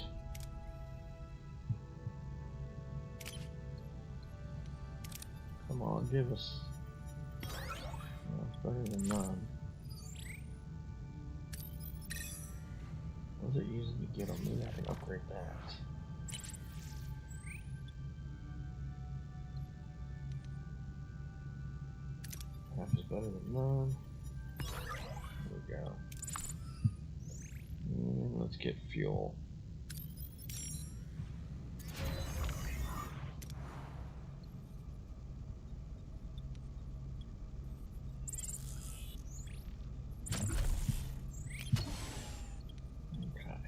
Come on, give us. It's better than none. What does it usually get on me? I can upgrade that. Half is better than none. There we go. And let's get fuel. Okay.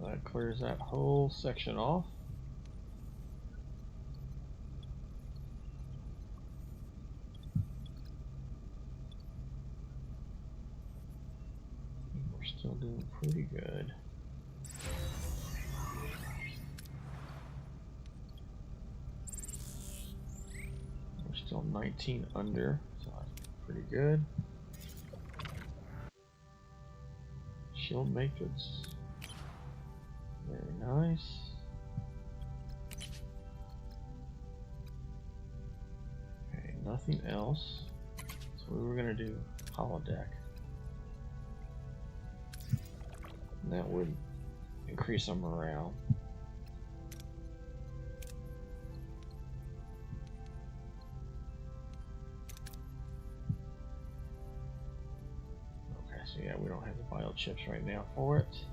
That clears that whole section off. Still doing pretty good. We're still 19 under, so that's pretty good. Shield matrix. Very nice. Okay, nothing else. So we were gonna do holodeck. That would increase our morale. Okay, so yeah, we don't have the biochips right now for it.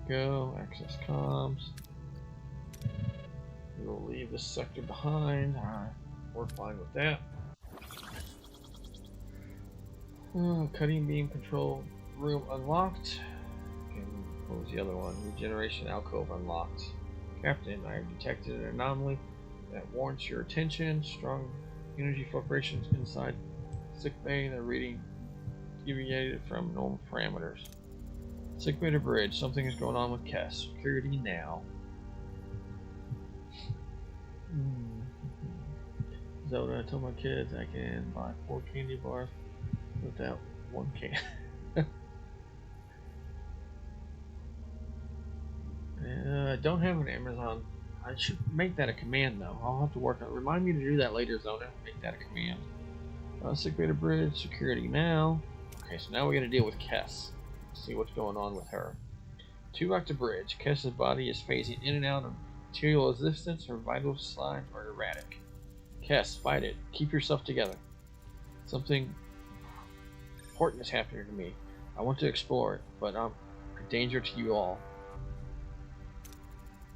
Go, access comms. We'll leave this sector behind. We're fine with that. Cutting beam control room unlocked. And what was the other one? Regeneration alcove unlocked. Captain, I have detected an anomaly that warrants your attention. Strong energy fluctuations inside sick bay. They're reading deviated from normal parameters. Sick bay to bridge. Something is going on with Kess. Security now. Is that what I told my kids? I can buy 4 candy bars without 1 can. I don't have an Amazon. I should make that a command though. I'll have to work on it. Remind me to do that later, Zona. Make that a command. Sick bay to bridge. Security now. Okay, so now we're going to deal with Kess. see what's going on with her. Tuvok to bridge. Kess's body is phasing in and out of material resistance. Her vital signs are erratic. Kess, fight it. Keep yourself together. Something important is happening to me. I want to explore it, but I'm a danger to you all.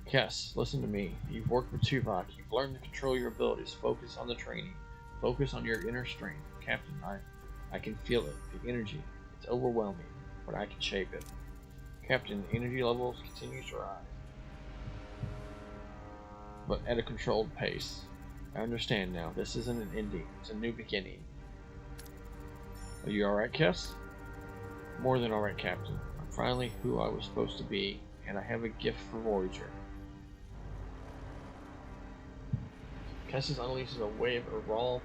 Kess, listen to me. You've worked with Tuvok. You've learned to control your abilities. Focus on the training. Focus on your inner strength. Captain, I can feel it. The energy. It's overwhelming, but I can shape it. Captain, the energy levels continue to rise, but at a controlled pace. I understand now. This isn't an ending. It's a new beginning. Are you alright, Kess? More than alright, Captain. I'm finally who I was supposed to be, and I have a gift for Voyager. Kessis unleashes a wave of raw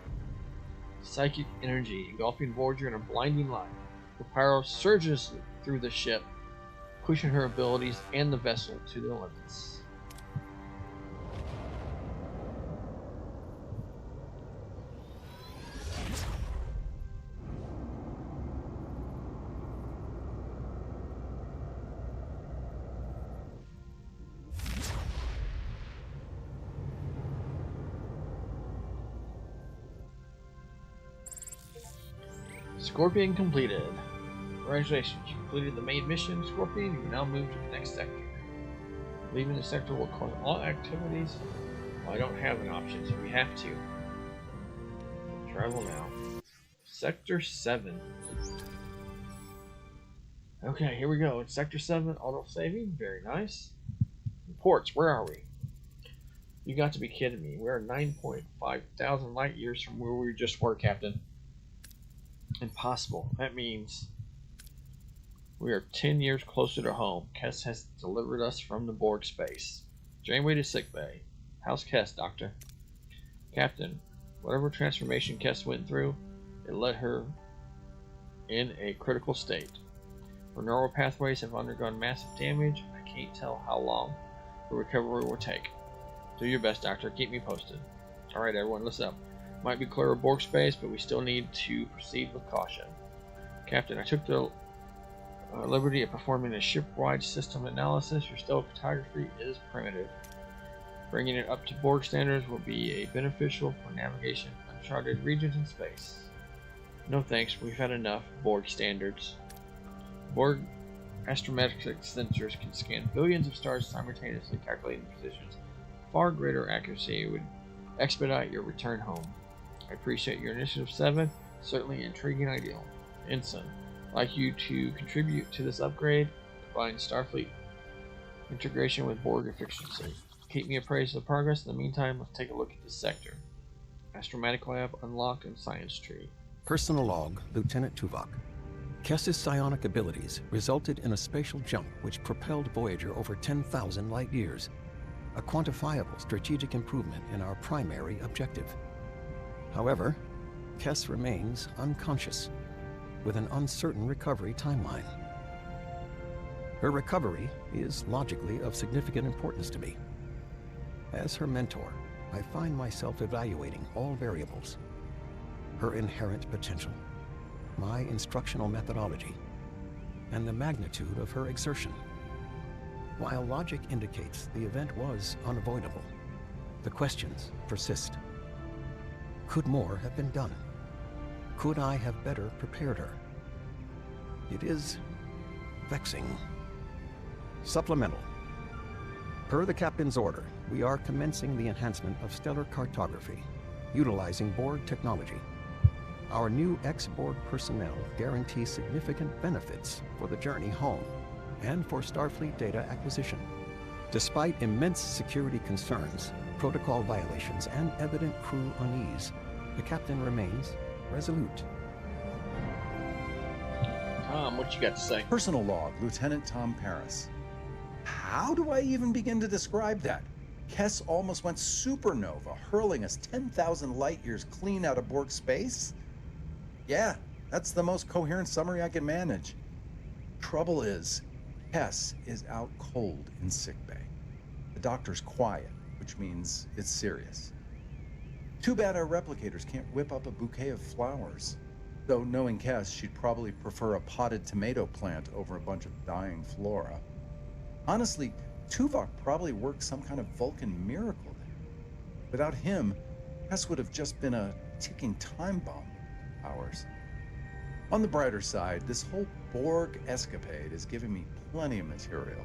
psychic energy, engulfing Voyager in a blinding light. Her power surges through the ship, pushing her abilities and the vessel to the limits. Scorpion completed. Congratulations, you completed the main mission, Scorpion. You can now move to the next sector. Leaving the sector will cause all activities. Well, I don't have an option, so we have to. Travel now. Sector 7. Okay, here we go. It's Sector 7, auto-saving. Very nice. Reports, where are we? You got to be kidding me. We're 9.5 thousand light years from where we just were, Captain. Impossible. That means we are 10 years closer to home. Kess has delivered us from the Borg space. Janeway to sickbay. How's Kess, Doctor? Captain, whatever transformation Kess went through, it led her in a critical state. Her neural pathways have undergone massive damage. I can't tell how long the recovery will take. Do your best, Doctor. Keep me posted. Alright, everyone, listen up. Might be clear of Borg space, but we still need to proceed with caution. Captain, I took the liberty of performing a ship-wide system analysis. Your stellar photography is primitive. Bringing it up to Borg standards will be beneficial for navigation uncharted regions in space. No thanks, we've had enough Borg standards. Borg astrometric sensors can scan billions of stars simultaneously, calculating positions. Far greater accuracy would expedite your return home. I appreciate your initiative 7. Certainly an intriguing ideal. Ensign, I'd like you to contribute to this upgrade. Combine Starfleet integration with Borg efficiency. Keep me appraised of the progress. In the meantime, let's take a look at this sector. Astromatic Lab unlocked and Science Tree. Personal log, Lieutenant Tuvok. Kess's psionic abilities resulted in a spatial jump which propelled Voyager over 10,000 light years. A quantifiable strategic improvement in our primary objective. However, Kess remains unconscious, with an uncertain recovery timeline. Her recovery is logically of significant importance to me. As her mentor, I find myself evaluating all variables. Her inherent potential, my instructional methodology, and the magnitude of her exertion. While logic indicates the event was unavoidable, the questions persist. Could more have been done? Could I have better prepared her? It is vexing. Supplemental. Per the captain's order, we are commencing the enhancement of stellar cartography, utilizing Borg technology. Our new ex-Borg personnel guarantee significant benefits for the journey home and for Starfleet data acquisition. Despite immense security concerns, protocol violations, and evident crew unease, the captain remains resolute. Tom, what you got to say? Personal log, Lieutenant Tom Paris. How do I even begin to describe that? Kess almost went supernova, hurling us 10,000 light years clean out of Borg space? Yeah, that's the most coherent summary I can manage. Trouble is, Kess is out cold in sickbay. The doctor's quiet, which means it's serious. Too bad our replicators can't whip up a bouquet of flowers. Though knowing Cass, she'd probably prefer a potted tomato plant over a bunch of dying flora. Honestly, Tuvok probably worked some kind of Vulcan miracle there. Without him, Cass would have just been a ticking time bomb with powers. On the brighter side, this whole Borg escapade is giving me plenty of material.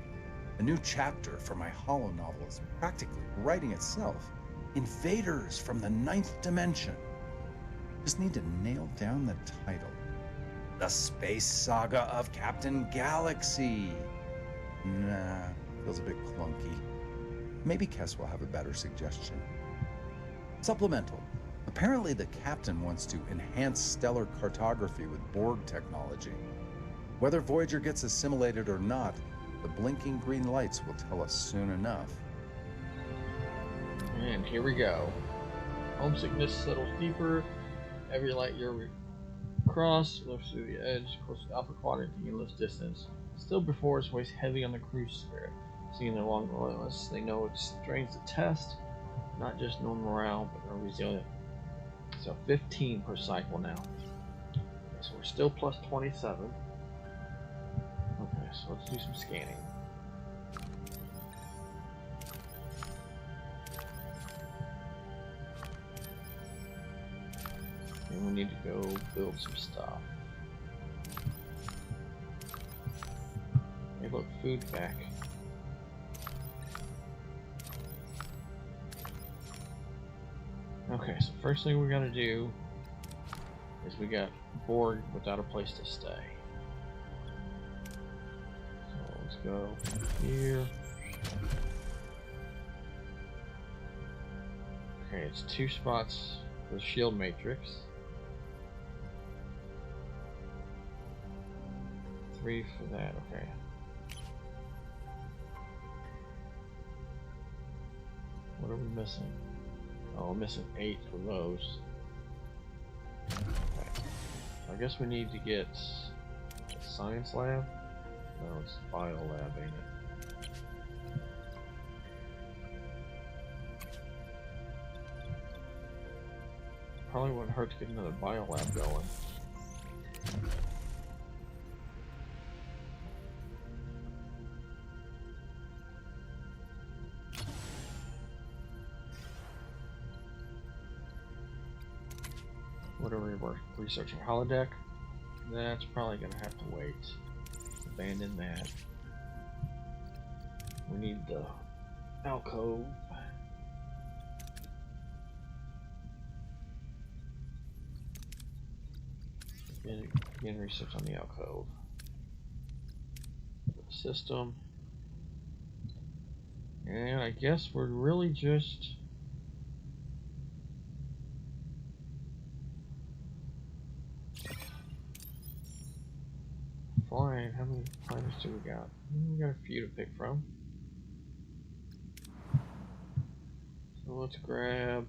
A new chapter for my holo novel is practically writing itself. Invaders from the 9th dimension. Just need to nail down the title. The Space Saga of Captain Galaxy. Nah, feels a bit clunky. Maybe Kess will have a better suggestion. Supplemental. Apparently the captain wants to enhance stellar cartography with Borg technology. Whether Voyager gets assimilated or not, the blinking green lights will tell us soon enough. And here we go. Homesickness settles deeper. Every light year we cross looks through the edge, close to the Alpha Quadrant, taking less distance. Still before us weighs heavy on the crew's spirit. Seeing their long relentless, they know it strains the test, not just no morale, but their resilience. So 15 per cycle now. Okay, so we're still plus 27. Okay, so let's do some scanning. And we need to go build some stuff. Hey, look, food back. Okay, so first thing we gotta do is we got Borg without a place to stay. So let's go here. Okay, it's 2 spots for the shield matrix. 3 for that, okay. What are we missing? Oh, we're missing 8 for those. Okay. So I guess we need to get a science lab. No, it's bio lab, ain't it? Probably wouldn't hurt to get another bio lab going. Whatever we're researching holodeck, that's probably gonna have to wait. Abandon that. We need the alcove. Begin research on the alcove. The system. And I guess we're really just flying. How many planets do we got? We got a few to pick from. So let's grab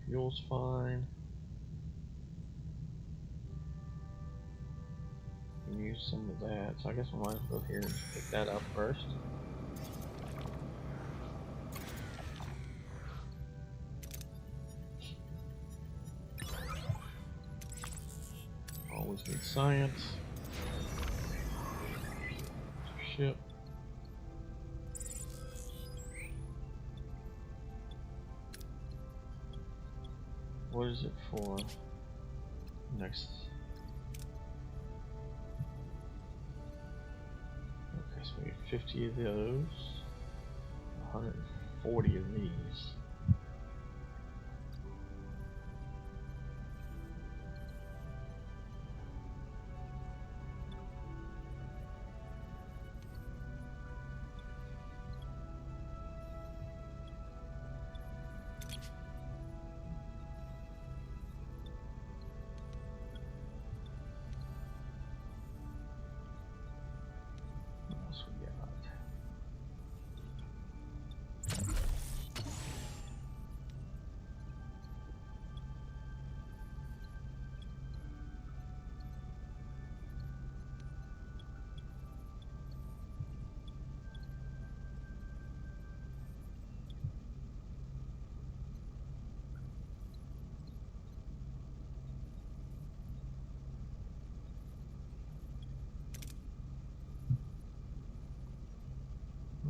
fuel's fine. We can use some of that. So I guess we might as well go here and just pick that up first. Always need science. Ship. What is it for? Next. Okay, so we need 50 of those. 140 of these.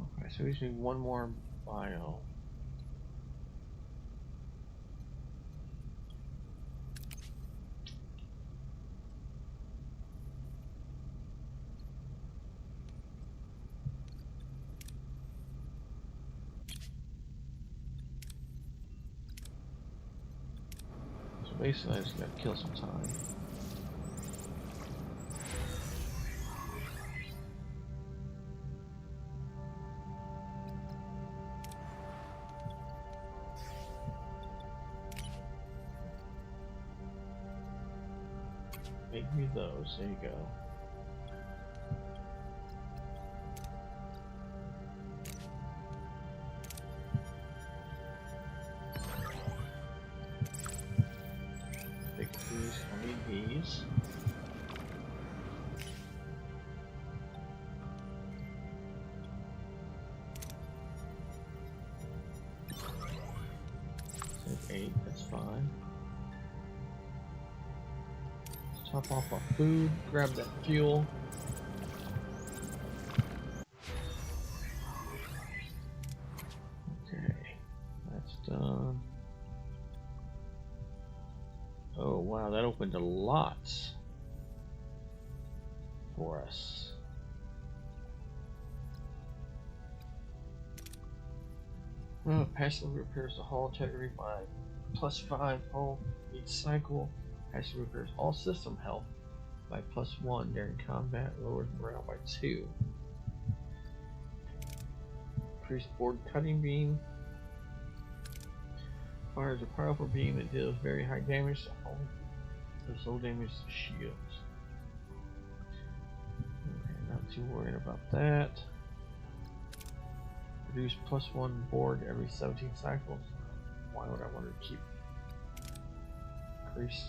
Okay, so we just need one more bio. So basically I just gotta kill some time. Make me those, there you go. Take these, I need these. Take 8, that's fine. Top off our food, grab that fuel. Okay, that's done. Oh wow, that opened a lot for us. Oh, passively repairs the hull integrity by +5 hull each cycle. Passively repairs all system health by +1 during combat. Lowers morale by 2. Increased Borg cutting beam. Fires a powerful beam that deals very high damage to hull. Does low damage to shields. Okay, not too worried about that. Produce +1 Borg every 17 cycles. Why would I want to keep increased?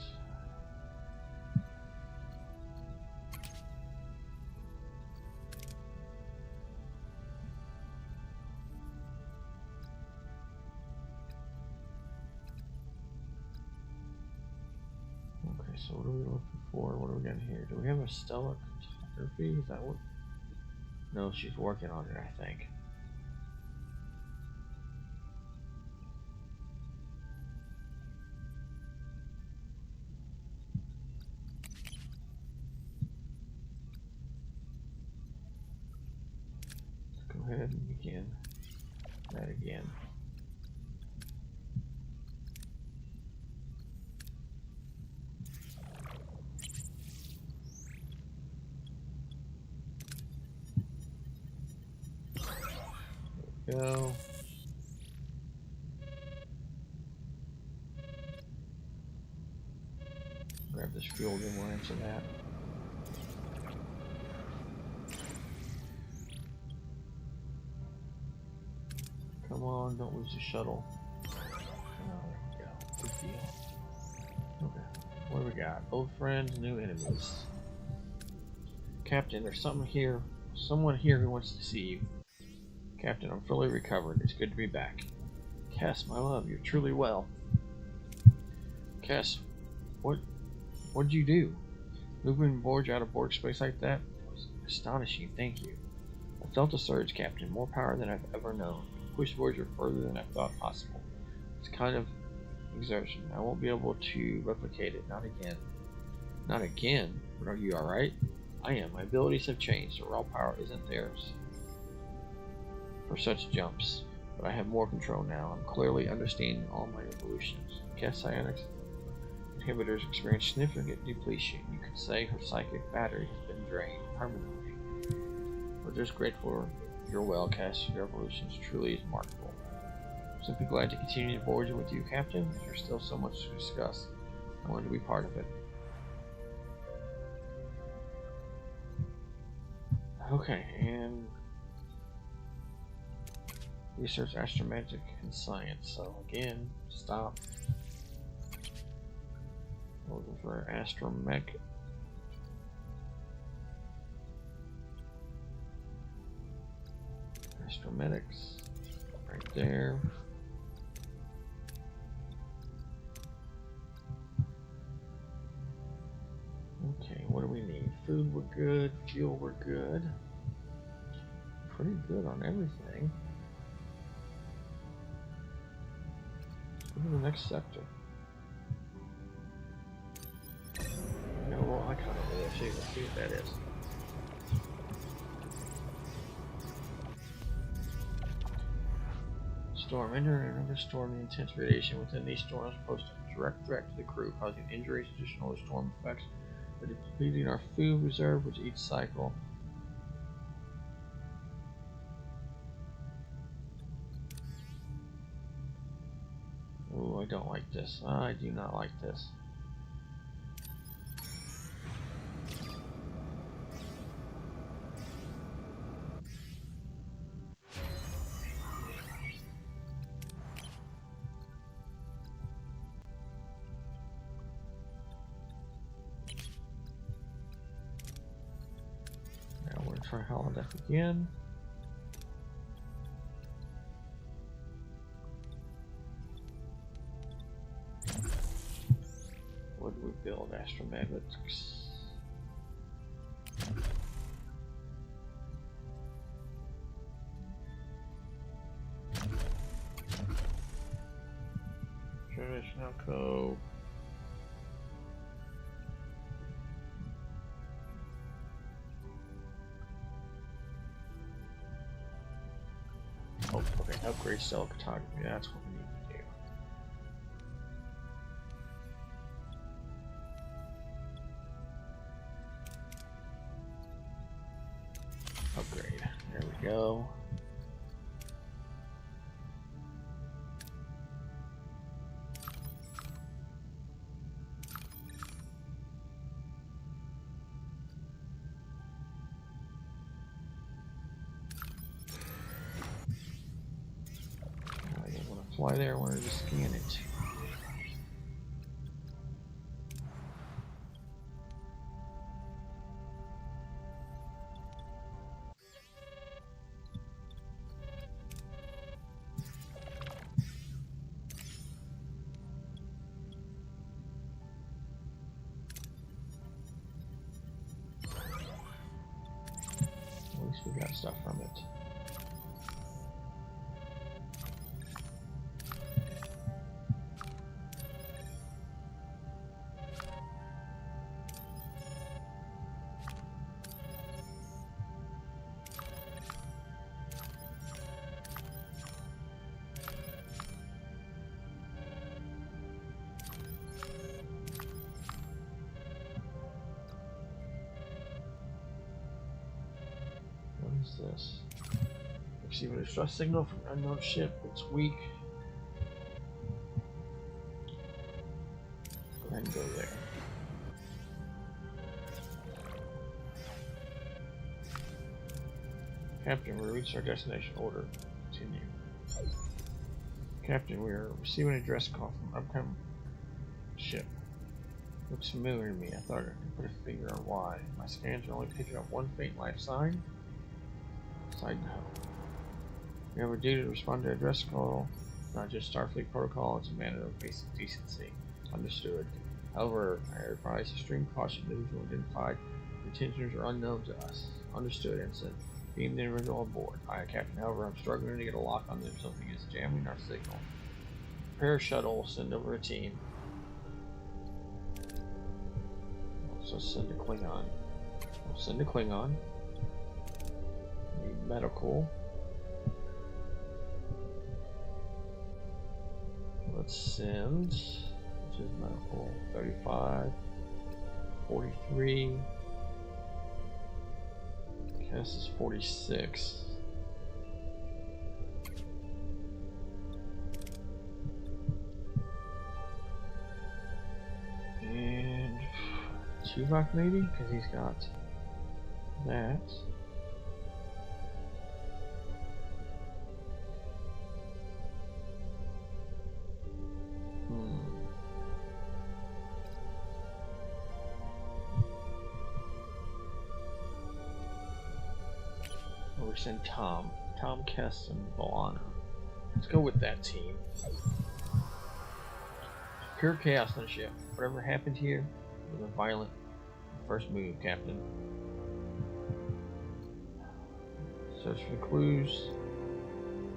Okay, so what are we looking for? What do we got here? Do we have a stellar photography? Is that what? No, she's working on it, I think. Go ahead and begin that again. There we go. Grab this fuel, then we'll answer that. Come on, don't lose the shuttle. Oh, there we go. Good deal. Okay, what do we got? Old friends, new enemies. Captain, there's someone here who wants to see you. Captain, I'm fully recovered. It's good to be back. Cass, my love, you're truly well. Cass, what'd you do? Moving Voyager out of Borg space like that was astonishing, thank you. I felt a surge, Captain, more power than I've ever known. Pushed Voyager further than I thought possible. It's kind of exertion. I won't be able to replicate it, not again. Not again? But are you alright? I am. My abilities have changed. The raw power isn't theirs for such jumps, but I have more control now. I'm clearly understanding all my evolutions. Cass psionics inhibitors experience significant depletion. You could say her psychic battery has been drained permanently. We're just grateful you're well, Cass. Your evolution truly is remarkable. I'm simply glad to continue the Voyager with you, Captain. There's still so much to discuss. I wanted to be part of it. Okay, and research astromagic and science. So again, stop. Looking for astromech. Astromedics, right there. Okay, what do we need? Food, we're good. Fuel, we're good. pretty good on everything. Let's go to the next sector. No, well, I kind of know that too. Let's see what that is. Storm. Enter another storm. The intense radiation within these storms pose a direct threat to the crew, causing injuries. Additional storm effects are depleting our food reserve with each cycle. Oh, I don't like this. I do not like this. Now we're gonna try holodeck again. What do we build? Astromagnetics. Traditional code. Oh, okay. Upgrade cell photography. That's what we need to do. Upgrade. There we go. I didn't want to fly there. I wanted to scan it. At least we got stuff from it. What is this? Receive a distress signal from unknown ship. It's weak. Go ahead and go there. Captain, we reached our destination. Order. Continue. Captain, we are receiving a distress call from upcoming ship. Looks familiar to me. I thought I could put a finger on why. My scans are only picking up one faint life sign. Side note. We have a duty to respond to a distress call. Not just Starfleet protocol, it's a matter of basic decency. Understood. However, I advise extreme caution. Individual identified intentions are unknown to us. Understood, Ensign. Beam the individual aboard. Aye, Captain. However, I'm struggling to get a lock on them. Something is jamming our signal. Prepare a shuttle. Send over a team. So send a Klingon. We'll send a Klingon. Need medical. Let's send, which is medical, 35, 43. Cass is 46. And Tuvok maybe, because he's got that. Or send Tom, Kess, and Volana. Let's go with that team. Pure chaos on the ship. Whatever happened here was a violent first move, Captain. Search for clues.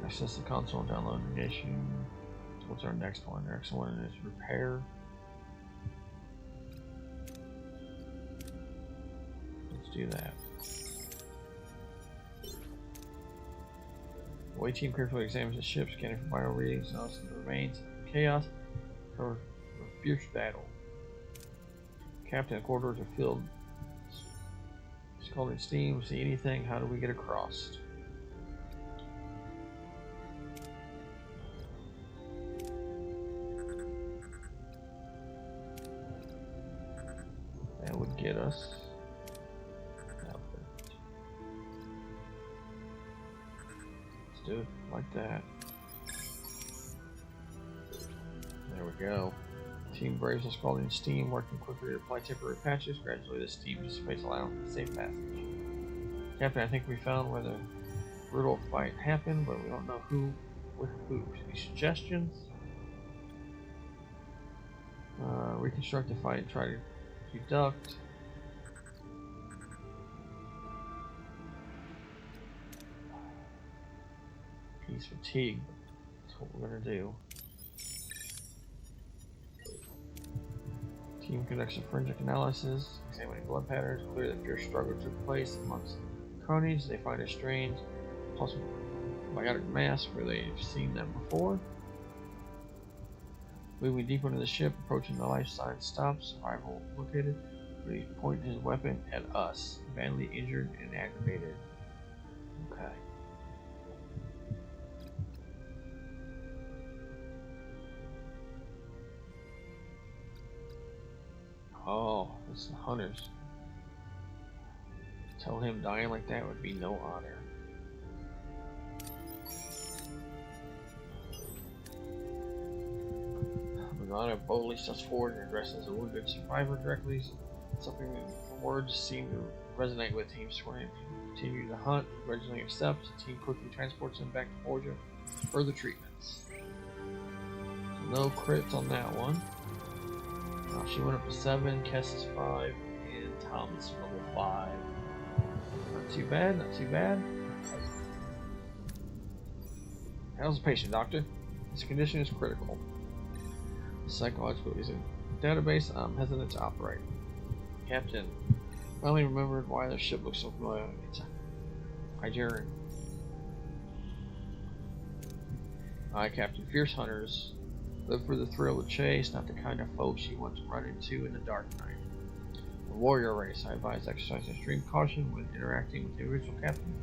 Access the console and download navigation. What's our next one? Our next one is repair. Let's do that. The away team carefully examines the ship, scanning for vital readings, analyzing the remains, chaos, for a fierce battle. Captain, corridors are filled. It's called in steam. See anything? How do we get across? That would get us. Let's do it like that. There we go. Team braves us called in steam, working quickly to apply temporary patches. Gradually, the steam dissipates, allowing for safe passage. Captain, I think we found where the brutal fight happened, but we don't know who with who. Any suggestions? Reconstruct the fight and try to deduct. He's fatigued. That's what we're gonna do. Team conducts a forensic analysis, examining blood patterns. Clear that fierce struggle took place amongst cronies. They find a strange, possible biotic mass where they've seen them before. Moving deeper into the ship, approaching the life sign stops. Survival located. But he pointed his weapon at us. Badly injured and aggravated. Okay. Oh, it's the hunters. Tell him dying like that would be no honor. Madonna boldly steps forward and addresses a wounded survivor directly. Something the words seem to resonate with him, swearing to continue the hunt. Originally accepts, the team quickly transports him back to Voyager for further treatments. No crits on that one. She went up to 7, Kess is 5, and Tom is level 5. Not too bad, not too bad. How's the patient, Doctor? His condition is critical. The psychological is in database. I'm hesitant to operate. Captain, finally remembered why the ship looks so familiar. It's a Hygerian. Aye, Captain. Fierce hunters live for the thrill of the chase, not the kind of folks you want to run into in the dark night. A warrior race. I advise exercising extreme caution when interacting with the original captain.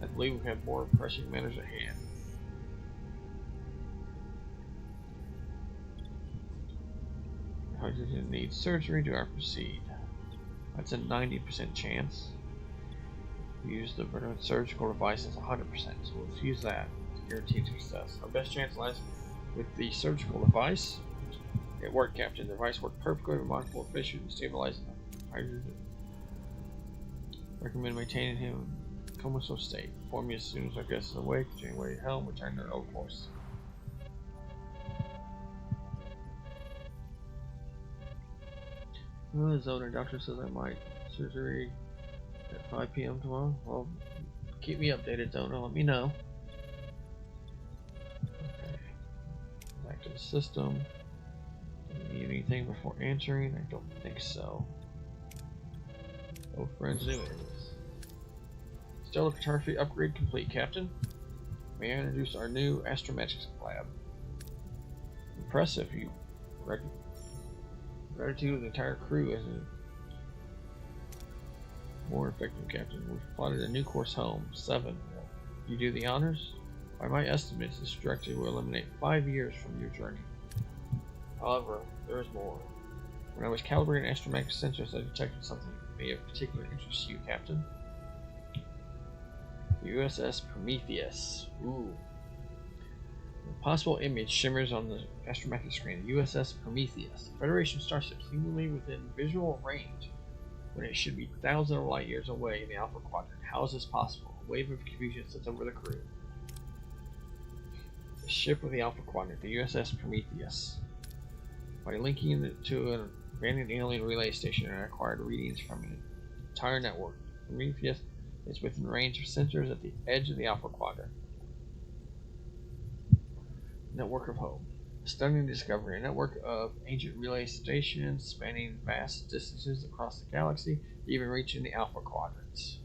I believe we have more pressing matters at hand. Hydrogen needs surgery. Do I proceed? That's a 90% chance. Use the surgical device as 100%, so let's use that to guarantee success. Our best chance lies with the surgical device. It worked, Captain. The device worked perfectly, remarkable, efficient, and stabilizing the hydrogen. Recommend maintaining him in comatose state. Inform me as soon as our guest is awake. Janeway at helm. Return to our old course. Well, the Zoner doctor says I might surgery at 5 p.m. tomorrow. Well, keep me updated, Zoner. Let me know. Back to the system. Do you need anything before answering? I don't think so. Oh, friends, new enemies. Stellar photography upgrade complete, Captain. May I introduce our new astrometrics lab? Impressive, you. Gratitude of the entire crew as a more effective, Captain. We've plotted a new course home. 7. You do the honors? By my estimates, this trajectory will eliminate 5 years from your journey. However, there is more. When I was calibrating astromagnetic sensors, I detected something that may have particular interest to you, Captain. The USS Prometheus. Ooh. A possible image shimmers on the astromagnetic screen. The USS Prometheus. Federation starship seemingly within visual range when it should be thousands of light years away in the Alpha Quadrant. How is this possible? A wave of confusion sits over the crew. The ship of the Alpha Quadrant, the USS Prometheus. By linking it to an abandoned alien relay station, I acquired readings from an entire network. Prometheus It's within range of sensors at the edge of the Alpha Quadrant. Network of Hope. A stunning discovery. A network of ancient relay stations spanning vast distances across the galaxy, even reaching the Alpha Quadrants.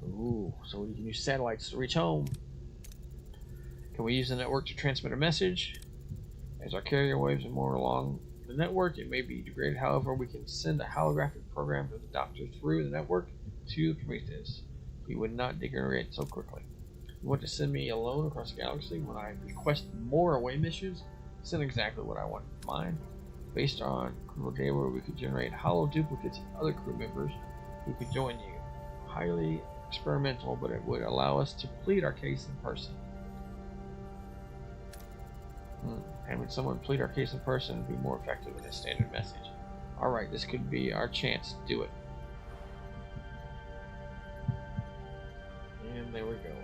Ooh, so we can use satellites to reach home. Can we use the network to transmit a message? As our carrier waves are more along the network, it may be degraded. However, we can send a holographic program of the Doctor through the network to Prometheus. He would not degenerate so quickly. You want to send me alone across the galaxy when I request more away missions? Send exactly what I want in mind. Based on crew data, we could generate hollow duplicates of other crew members who could join you. Highly experimental, but it would allow us to plead our case in person. Having someone plead our case in person would be more effective than a standard message. Alright, this could be our chance to do it. And there we go.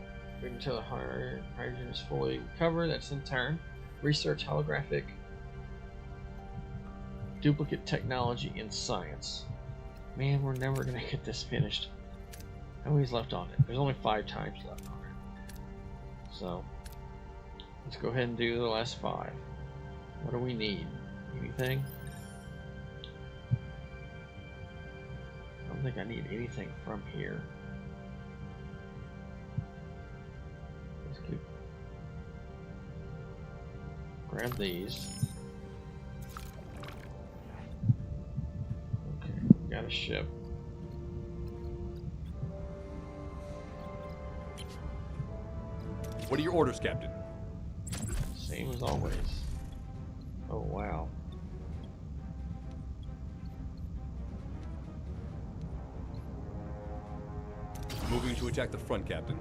Wait until the hydrogen is fully recovered. That's in turn. Research holographic duplicate technology in science. Man, we're never going to get this finished. How many's left on it? There's only 5 times left on it. So, let's go ahead and do the last 5. What do we need? Anything? I don't think I need anything from here. Let's keep... grab these. Okay, we got a ship. What are your orders, Captain? Same as always. Oh, wow. Moving to attack the front, Captain.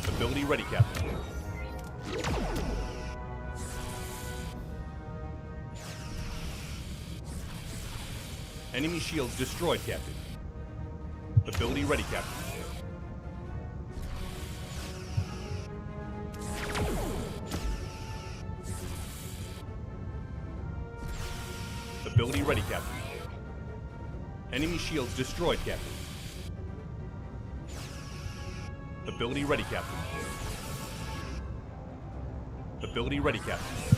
Ability ready, Captain. Enemy shields destroyed, Captain. Ability ready, Captain. Ability ready, Captain. Enemy shields destroyed, Captain. Ability ready, Captain. Ability ready, Captain.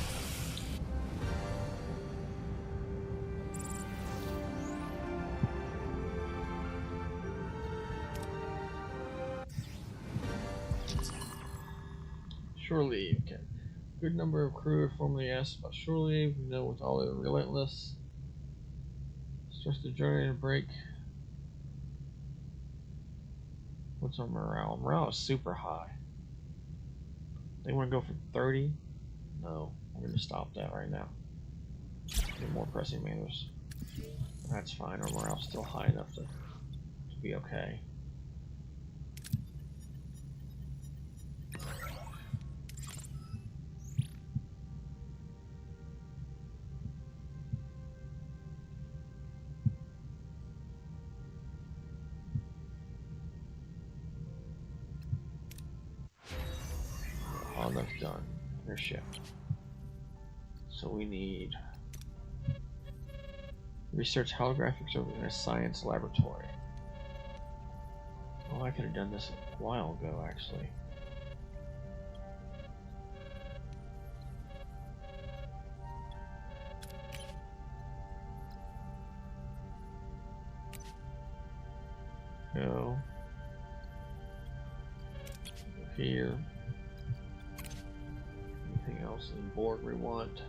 Shore leave. Okay. Good number of crew are formally asked about shore leave. We know with all the relentless stress the journey to break. What's our morale? Morale is super high. They want to go for 30? No, I'm going to stop that right now. Get more pressing matters. That's fine. Our morale's still high enough to be okay. All that's done. Their ship. So we need research holographics over in a science laboratory. Oh, I could have done this a while ago, actually. Go here. Anything else in Borg we want?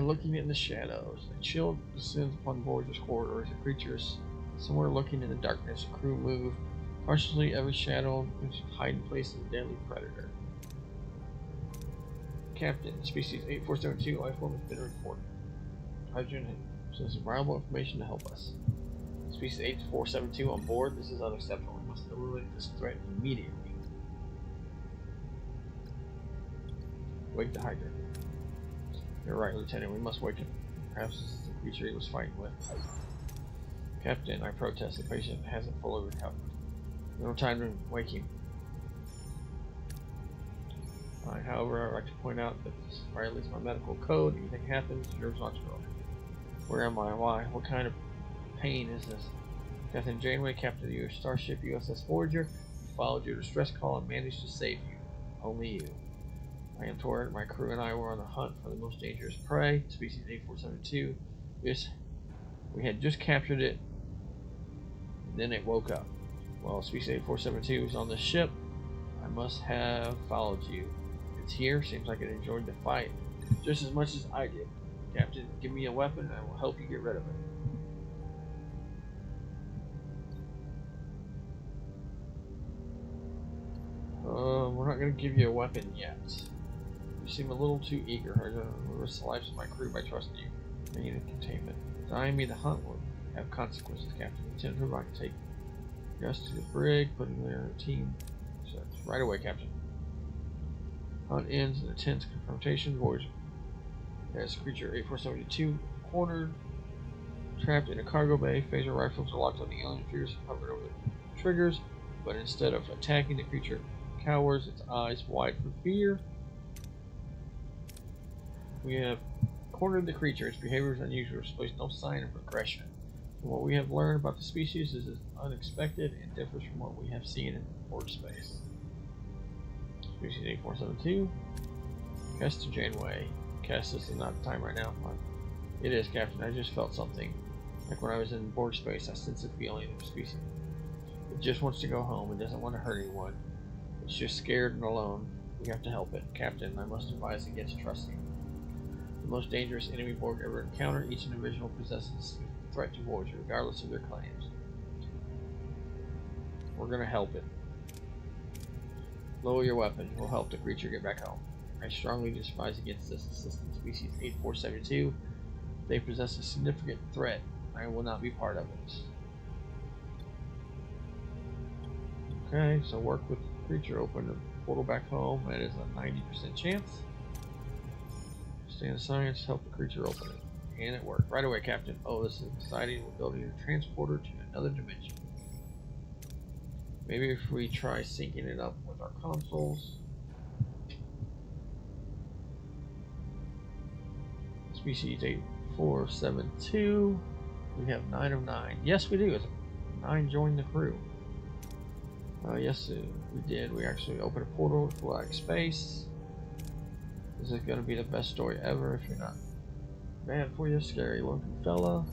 Looking in the shadows. A chill descends upon Voyager's corridors. The creatures somewhere looking in the darkness. The crew move. Partially every shadow which hide in place of a deadly predator. Captain, species 8472 life form has been reported. Hydrogen has viable information to help us. Species 8472 on board. This is unacceptable. We must eliminate this threat immediately. Wake the hydrant. You're right, Lieutenant. We must wake him. Perhaps this is the creature he was fighting with. Captain, I protest. The patient hasn't fully recovered. No time to wake him. However, I'd like to point out that this violates my medical code. Anything happens, yours not to go. Where am I? Why? What kind of pain is this? Captain Janeway, Captain of your starship USS Voyager, followed your distress call and managed to save you. Only you. I am Torrid. My crew and I were on the hunt for the most dangerous prey, species 8472. We had just captured it, and then it woke up. Well, species 8472 is on the ship. I must have followed you. It's here. Seems like it enjoyed the fight just as much as I did. Captain, give me a weapon and I will help you get rid of it. We're not going to give you a weapon yet. You seem a little too eager. I'm going to risk the lives of my crew by trusting you. I need containment. Denying me the hunt will have consequences, Captain. Lieutenant Hoover, take us to the brig, putting their team. So right away, Captain. Hunt ends in a tense confrontation. Voyager has creature 8472 cornered, trapped in a cargo bay. Phaser rifles are locked on the alien, fierce hovered over the triggers, but instead of attacking, the creature cowers, its eyes wide for fear. We have cornered the creature. Its behavior is unusual, displays no sign of aggression. And what we have learned about the species is unexpected and differs from what we have seen in Borg space. Species 8472. Kess to Janeway. Kess, this is not the time right now. It is, Captain. I just felt something. Like when I was in Borg space, I sense a feeling of species. It just wants to go home. It doesn't want to hurt anyone. It's just scared and alone. We have to help it. Captain, I must advise against trusting. The most dangerous enemy Borg ever encountered. Each individual possesses a threat to Voyager, regardless of their claims. We're going to help it. Lower your weapon. We'll help the creature get back home. I strongly advise against this assistant species 8472. They possess a significant threat. I will not be part of it. Okay, so work with the creature. Open the portal back home. That is a 90% chance. Stand science. Help the creature open it. And it worked. Right away, Captain. Oh, this is exciting. We're building a transporter to another dimension. Maybe if we try syncing it up with our consoles. Species 8472. We have 9 of 9. Yes, we do. 9 joined the crew. Yes, we did. We actually opened a portal to black space. This is going to be the best story ever if you're not bad for you, scary looking fella.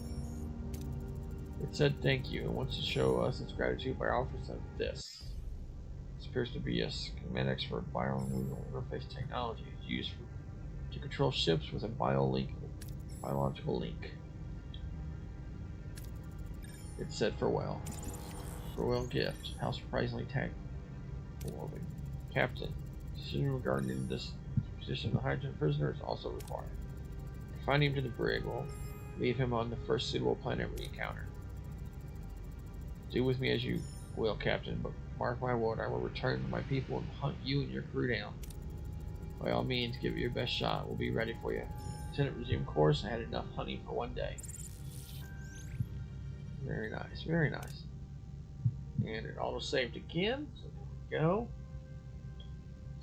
It said thank you and wants to show us its gratitude by offering us this. This appears to be a schematics for biological interface technology. It's used to control ships with a biological link. It said farewell. Farewell gift. How surprisingly tactful. Captain, decision regarding this position of the hydrogen prisoner is also required. Find him to the brig. We'll leave him on the first suitable planet we encounter. Do with me as you will, Captain, but mark my word, I will return to my people and hunt you and your crew down. By all means, give it your best shot. We'll be ready for you. Lieutenant, resume course. I had enough hunting for one day. Very nice, very nice. And it auto-saved again, so there we go.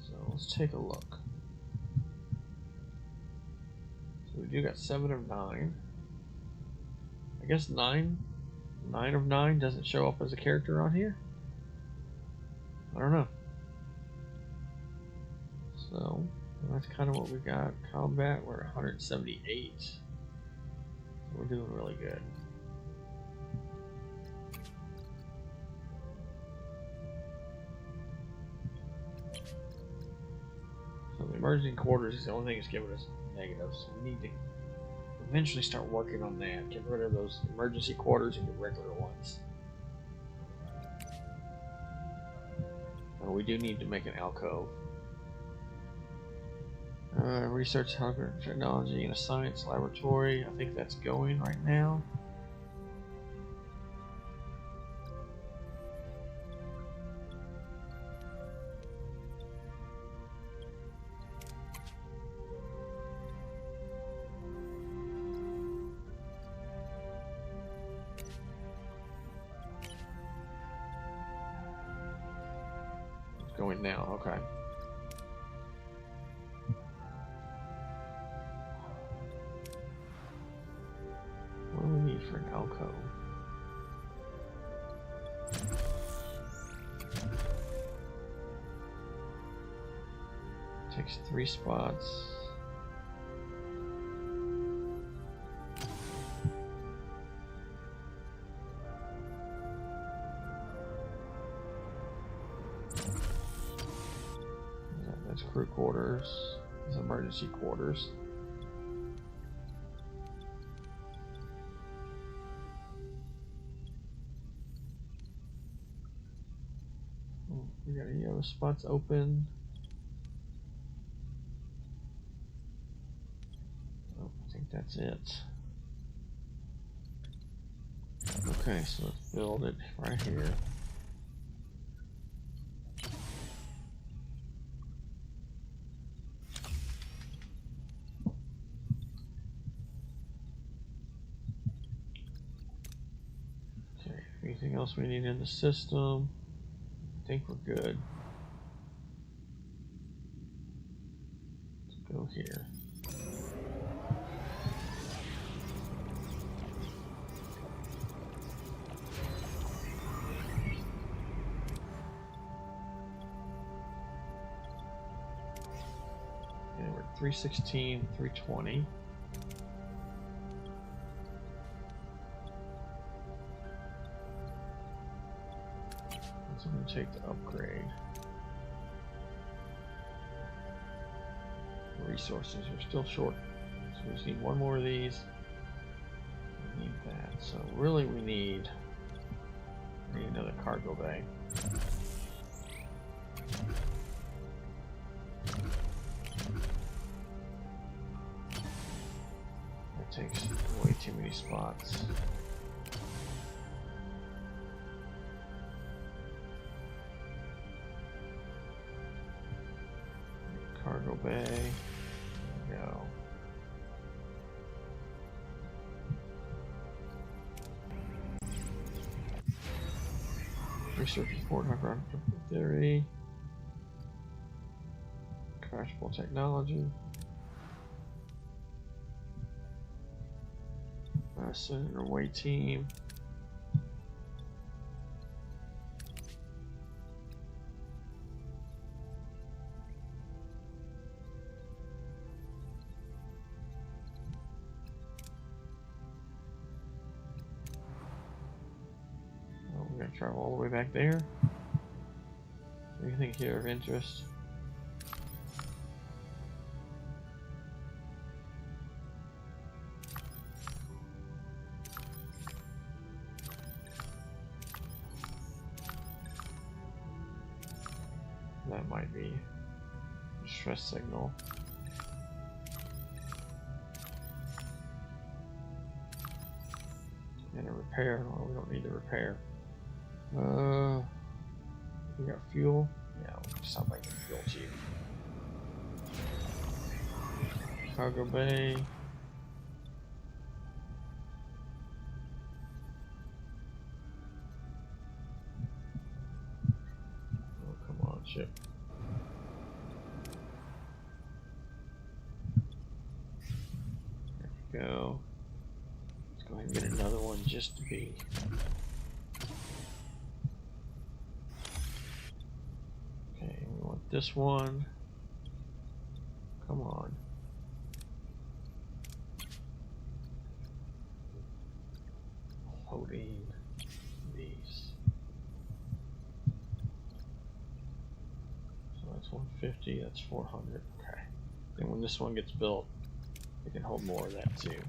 So let's take a look. So we do got 7 of 9. I guess 9 of 9 doesn't show up as a character on here. I don't know. So that's kind of what we got. Combat, we're 178. So we're doing really good. So the emergency quarters is the only thing that's giving us negatives. We need to eventually start working on that. Get rid of those emergency quarters and get regular ones. We do need to make an alcove. Research holographic technology in a science laboratory. I think that's going right now. It's going now, okay. What do we need for an alcove? Takes 3 spots. That's crew quarters. That's emergency quarters. We got any other spots open? Oh, I think that's it. Okay, so let's build it right here. Okay, anything else we need in the system? I think we're good. Let's go here. And we're at 316, 320. So I'm going to take the upgrade. Resources, we're still short. So we just need one more of these. We need that. So really we need another cargo bay. That takes way too many spots. Cargo bay. There we go. Research report, hyperactive theory. Crashable technology. Senator away team. Travel all the way back there. Anything here of interest? That might be a stress signal. And a repair. Well, we don't need the repair. We got fuel. Yeah, we'll stop making fuel cheap. Cargo bay. Oh, come on, ship. There we go. Let's go ahead and get another one just to be. This one, come on. Loading these. So that's 150, that's 400, okay. Then when this one gets built, we can hold more of that too.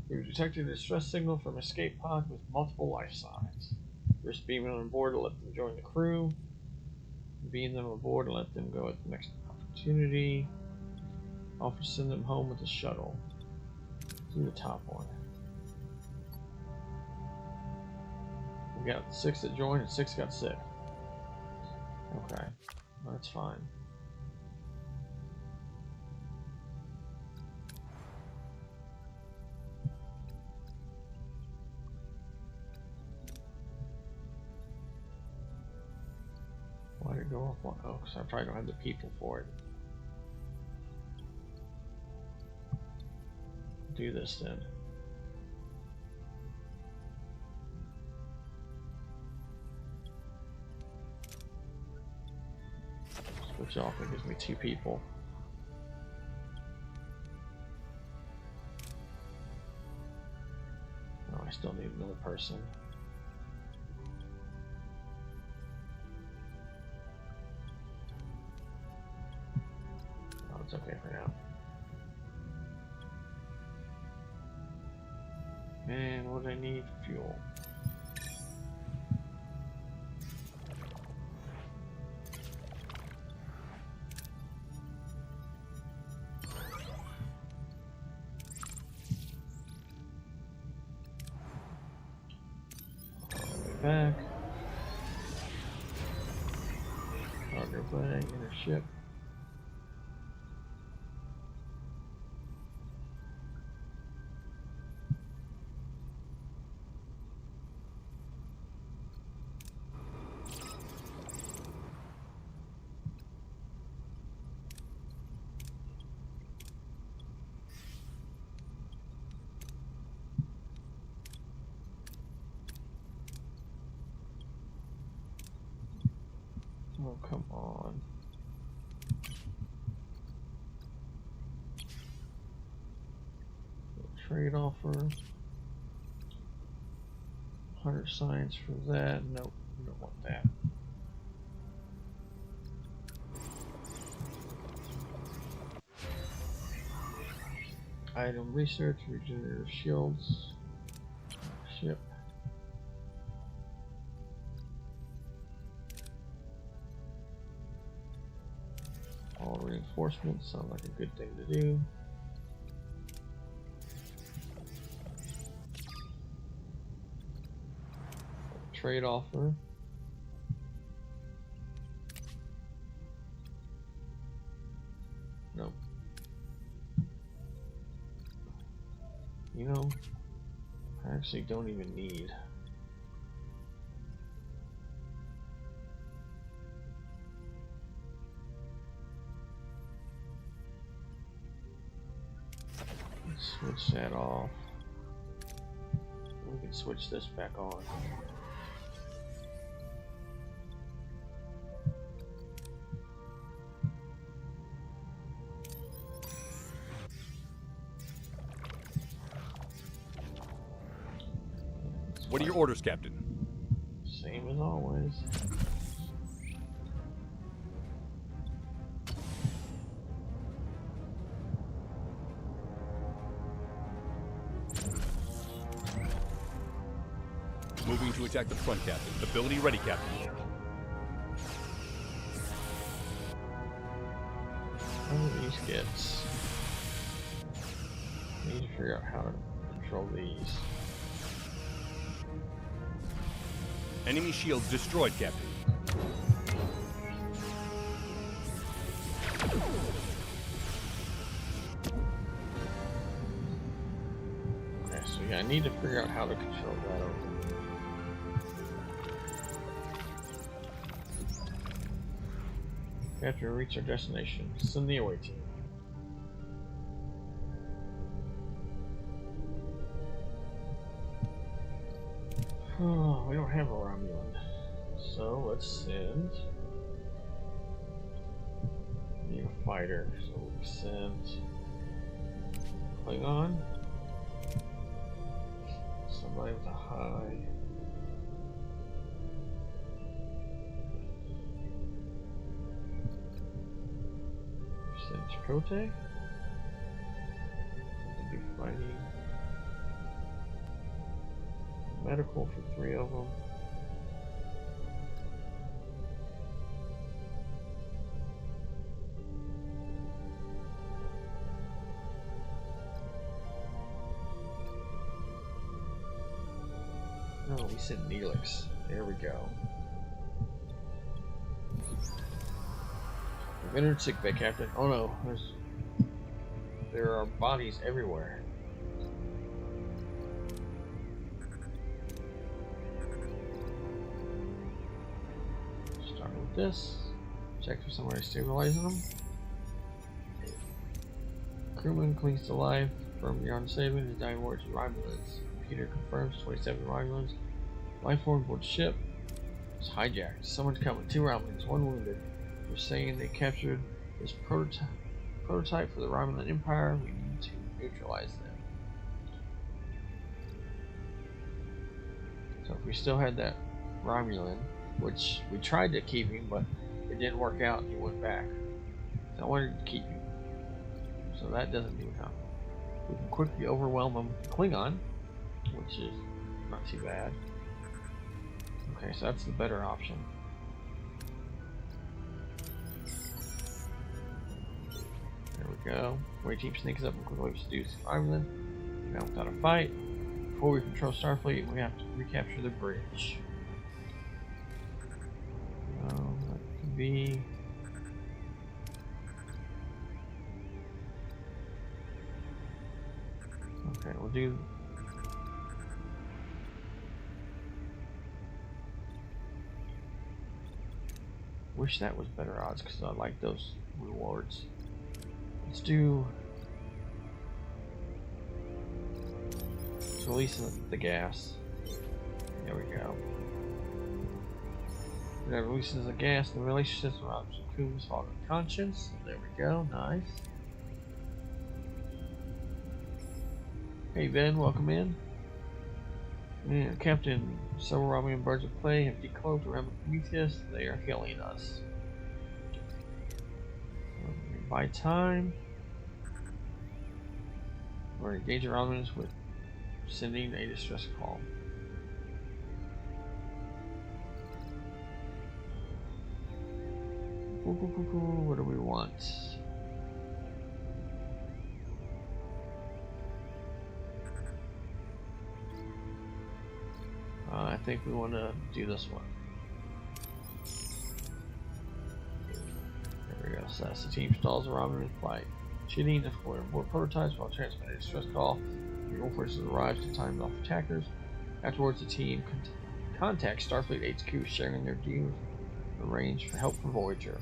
We've detected a distress signal from escape pod with multiple life signs. Risk beaming on board to let them join the crew. Beam them aboard and let them go at the next opportunity. Offer to send them home with the shuttle. Do the top one. We got 6 that joined and 6 got sick. Okay, that's fine. Why did it go off? Oh, because I probably don't have the people for it. Do this then. Switch off, it gives me 2 people. Oh, I still need another person. Oh, it's okay for now. And what do I need? Fuel. Back. Cargo bay, inner ship. Oh, come on. Trade offer. 100 science for that. Nope, we don't want that. Item research, regenerative shields. Ship. All reinforcements sound like a good thing to do. Trade offer. Nope. You know, I actually don't even need. Let's switch that off. We can switch this back on. What are your orders, Captain? Same as always. Moving to attack the front, Captain. Ability ready, Captain. How do these get? I need to figure out how to control these. Enemy shields destroyed, Captain. Okay, so yeah, I need to figure out how to control that over. After we reach our destination, send the away team. Oh, we don't have a Romulan, so let's send. We need a fighter, so we send Klingon. Somebody with a high. Send Chakotay. To be fighting. Medical for 3 of them. Oh, we sent Neelix. There we go. We've entered sickbay, Captain. Oh no, there are bodies everywhere. Start with this. Check for somewhere to stabilize them. Crewman clings to life from beyond saving his dying words to Romulans. Computer confirms 27 Romulans. Life form aboard ship is hijacked. Someone's coming. 2 Romulans, 1 wounded. They're saying they captured this prototype for the Romulan Empire. We need to neutralize them. So if we still had that Romulan, which we tried to keep him, but it didn't work out, he went back. So I wanted to keep him. So that doesn't do enough. We can quickly overwhelm them Klingon, which is not too bad. Okay, so that's the better option. There we go. We team sneaks up and quickly seduce Romulan. Now without a fight. Before we control Starfleet, we have to recapture the bridge. That could be. Okay, we'll do. Wish that was better odds because I like those rewards. Let's do. Release the gas. There we go. That releases the gas. The relationships around Kuma's fault of conscience. There we go. Nice. Hey Ben, welcome in. And Captain, several Romulan birds of prey have decloaked around Prometheus. They are killing us. By time, we're engaging Romulans with sending a distress call. What do we want? I think we want to do this one. There we go. So that's the team stalls the Romulan flight. Cheating to board prototypes while transmitting a distress call. The Royal Forces arrives to time off attackers. Afterwards, the team contacts Starfleet HQ, sharing their views and arrange for help from Voyager.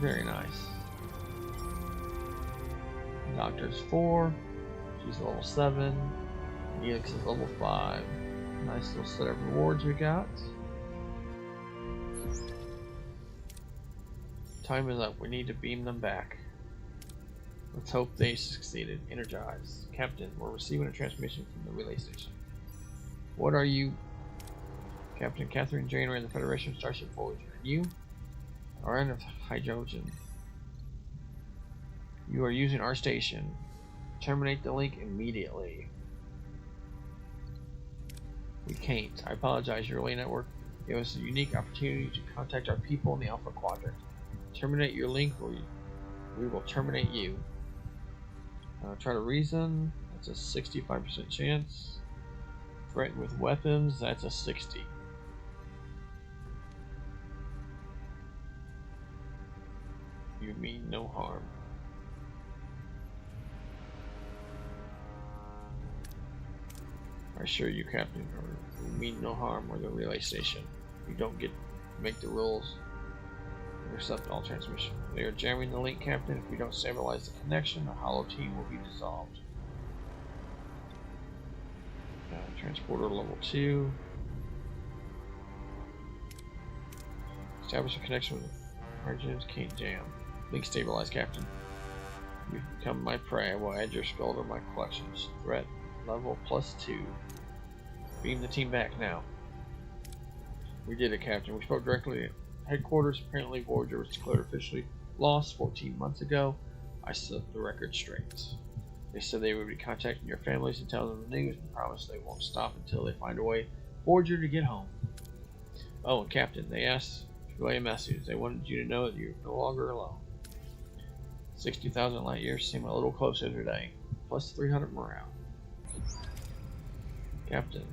Very nice. Doctor's 4. She's level 7. Neelix is level 5. Nice little set of rewards we got. Time is up. We need to beam them back. Let's hope they succeeded. Energize. Captain, we're receiving a transmission from the relay station. What are you? Captain Catherine Janeway of the Federation Starship Voyager. You are in hydrogen. You are using our station. Terminate the link immediately. We can't. I apologize. Your relay network gave us a unique opportunity to contact our people in the Alpha Quadrant. Terminate your link or we will terminate you. Try to reason. That's a 65% chance. Threaten with weapons. That's a 60. You mean no harm. I assure you, Captain, or you mean no harm or the relay station. You don't get to make the rules. Intercept all transmission. They are jamming the link, Captain. If we don't stabilize the connection, the hollow team will be dissolved. Transporter level 2. Establish a connection with Origins. Can't jam. Link stabilized, Captain. You've become my prey. I will add your skull to my collections. Threat level +2. Beam the team back now. We did it, Captain. We spoke directly to headquarters. Apparently Voyager was declared officially lost 14 months ago. I set the record straight. They said they would be contacting your families and telling them the news and promised they won't stop until they find a way Voyager to get home. Oh, and Captain, they asked to relay a message. They wanted you to know that you're no longer alone. 60,000 light years seem a little closer today. Plus 300 morale. Captain.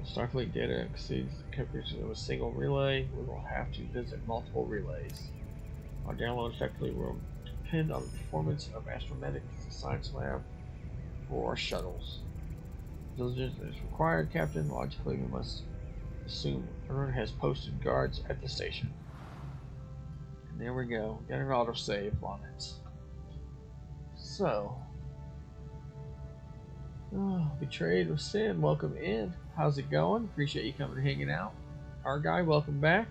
Starfleet data exceeds the coverage of a single relay. We will have to visit multiple relays. Our download effectively will depend on the performance of Astromedics Science Lab for our shuttles. Diligence is required, Captain. Logically, we must assume Earth has posted guards at the station. And there we go. Got an autosave on it. So, Betrayed with Sin, welcome in. How's it going? Appreciate you coming and hanging out. Our guy, welcome back.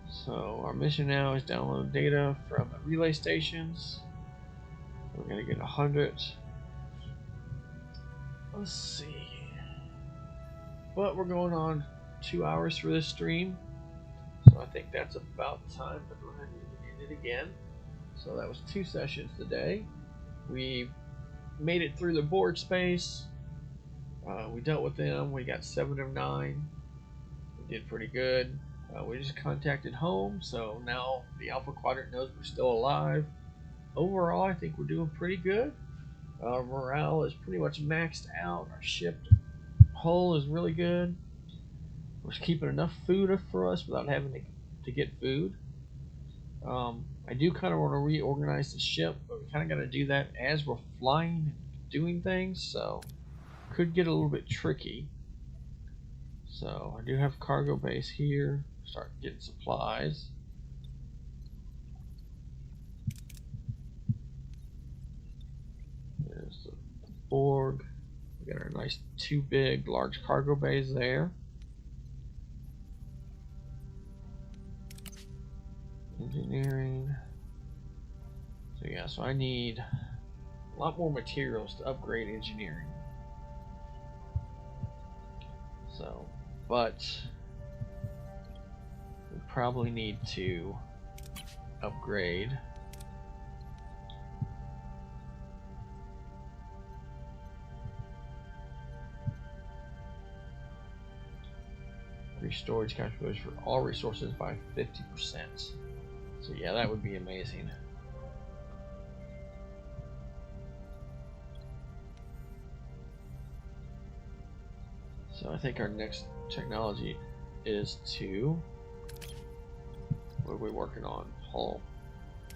So our mission now is download data from the relay stations. We're gonna get 100. Let's see. But we're going on 2 hours for this stream, so I think that's about time to go ahead and end it again. So that was 2 sessions today. We made it through the Borg space. We dealt with them. We got 7 of 9. We did pretty good. We just contacted home, so now the Alpha Quadrant knows we're still alive. Overall, I think we're doing pretty good. Morale is pretty much maxed out. Our ship hull is really good. We're keeping enough food for us without having to get food. I do kind of want to reorganize the ship, but we kind of got to do that as we're flying and doing things, so could get a little bit tricky. So I do have cargo base here. Start getting supplies. There's the Borg. We got our nice 2 big, large cargo bays there. Engineering. So yeah, so I need a lot more materials to upgrade engineering. So, but we probably need to upgrade storage calculators for all resources by 50%. So yeah, that would be amazing. So I think our next technology is to, what are we working on? Hull.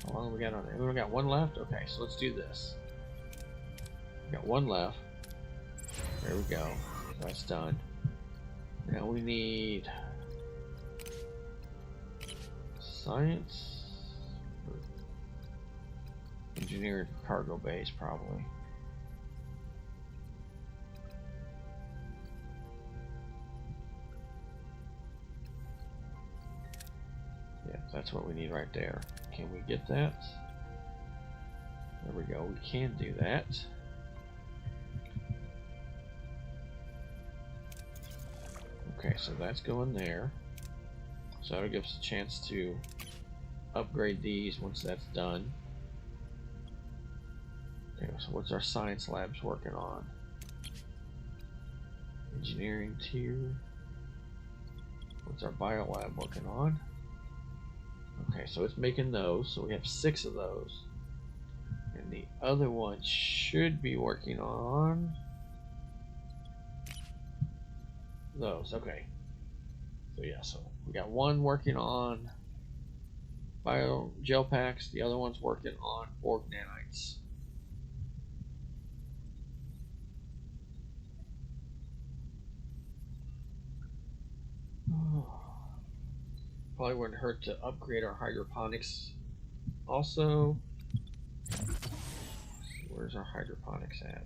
How long have we got on there? We only got 1 left? Okay, so let's do this. We got 1 left. There we go. That's done. Now we need science, engineered cargo base probably. Yeah, that's what we need right there. Can we get that? There we go, we can do that. Okay, so that's going there. So that'll give us a chance to upgrade these once that's done. Okay, so what's our science labs working on? Engineering tier. What's our bio lab working on? Okay, so it's making those, so we have 6 of those. And the other one should be working on those. Okay, so yeah, so we got 1 working on bio gel packs, the other one's working on Borg nanites. Probably wouldn't hurt to upgrade our hydroponics also. Where's our hydroponics at?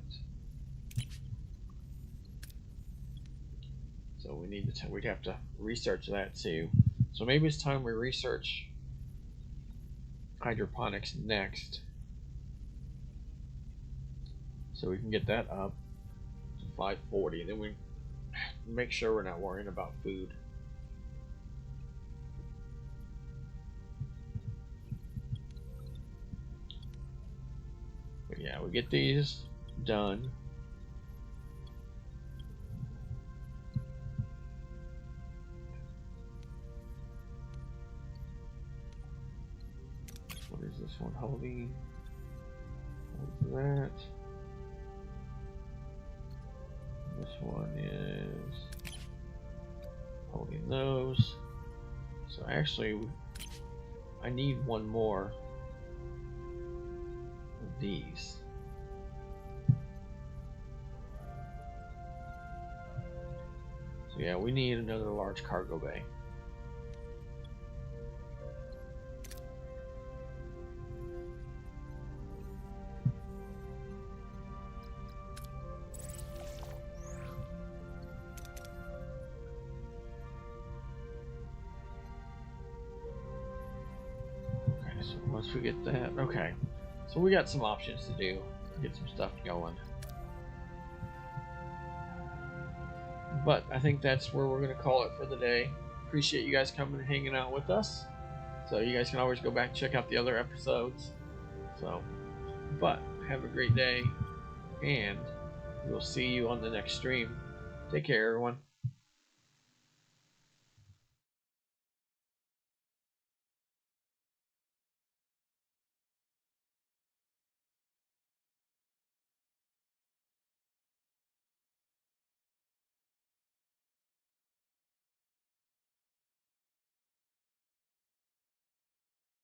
So we need to, we'd have to research that too. So maybe it's time we research hydroponics next, so we can get that up to 540. Then we make sure we're not worrying about food. But yeah, we get these done. What is this one holding? That. This one is holding those. So actually, I need one more of these. So yeah, we need another large cargo bay. So once we get that, okay. So we got some options to do, get some stuff going. But I think that's where we're going to call it for the day. Appreciate you guys coming and hanging out with us. So you guys can always go back and check out the other episodes. So, but have a great day, and we'll see you on the next stream. Take care, everyone.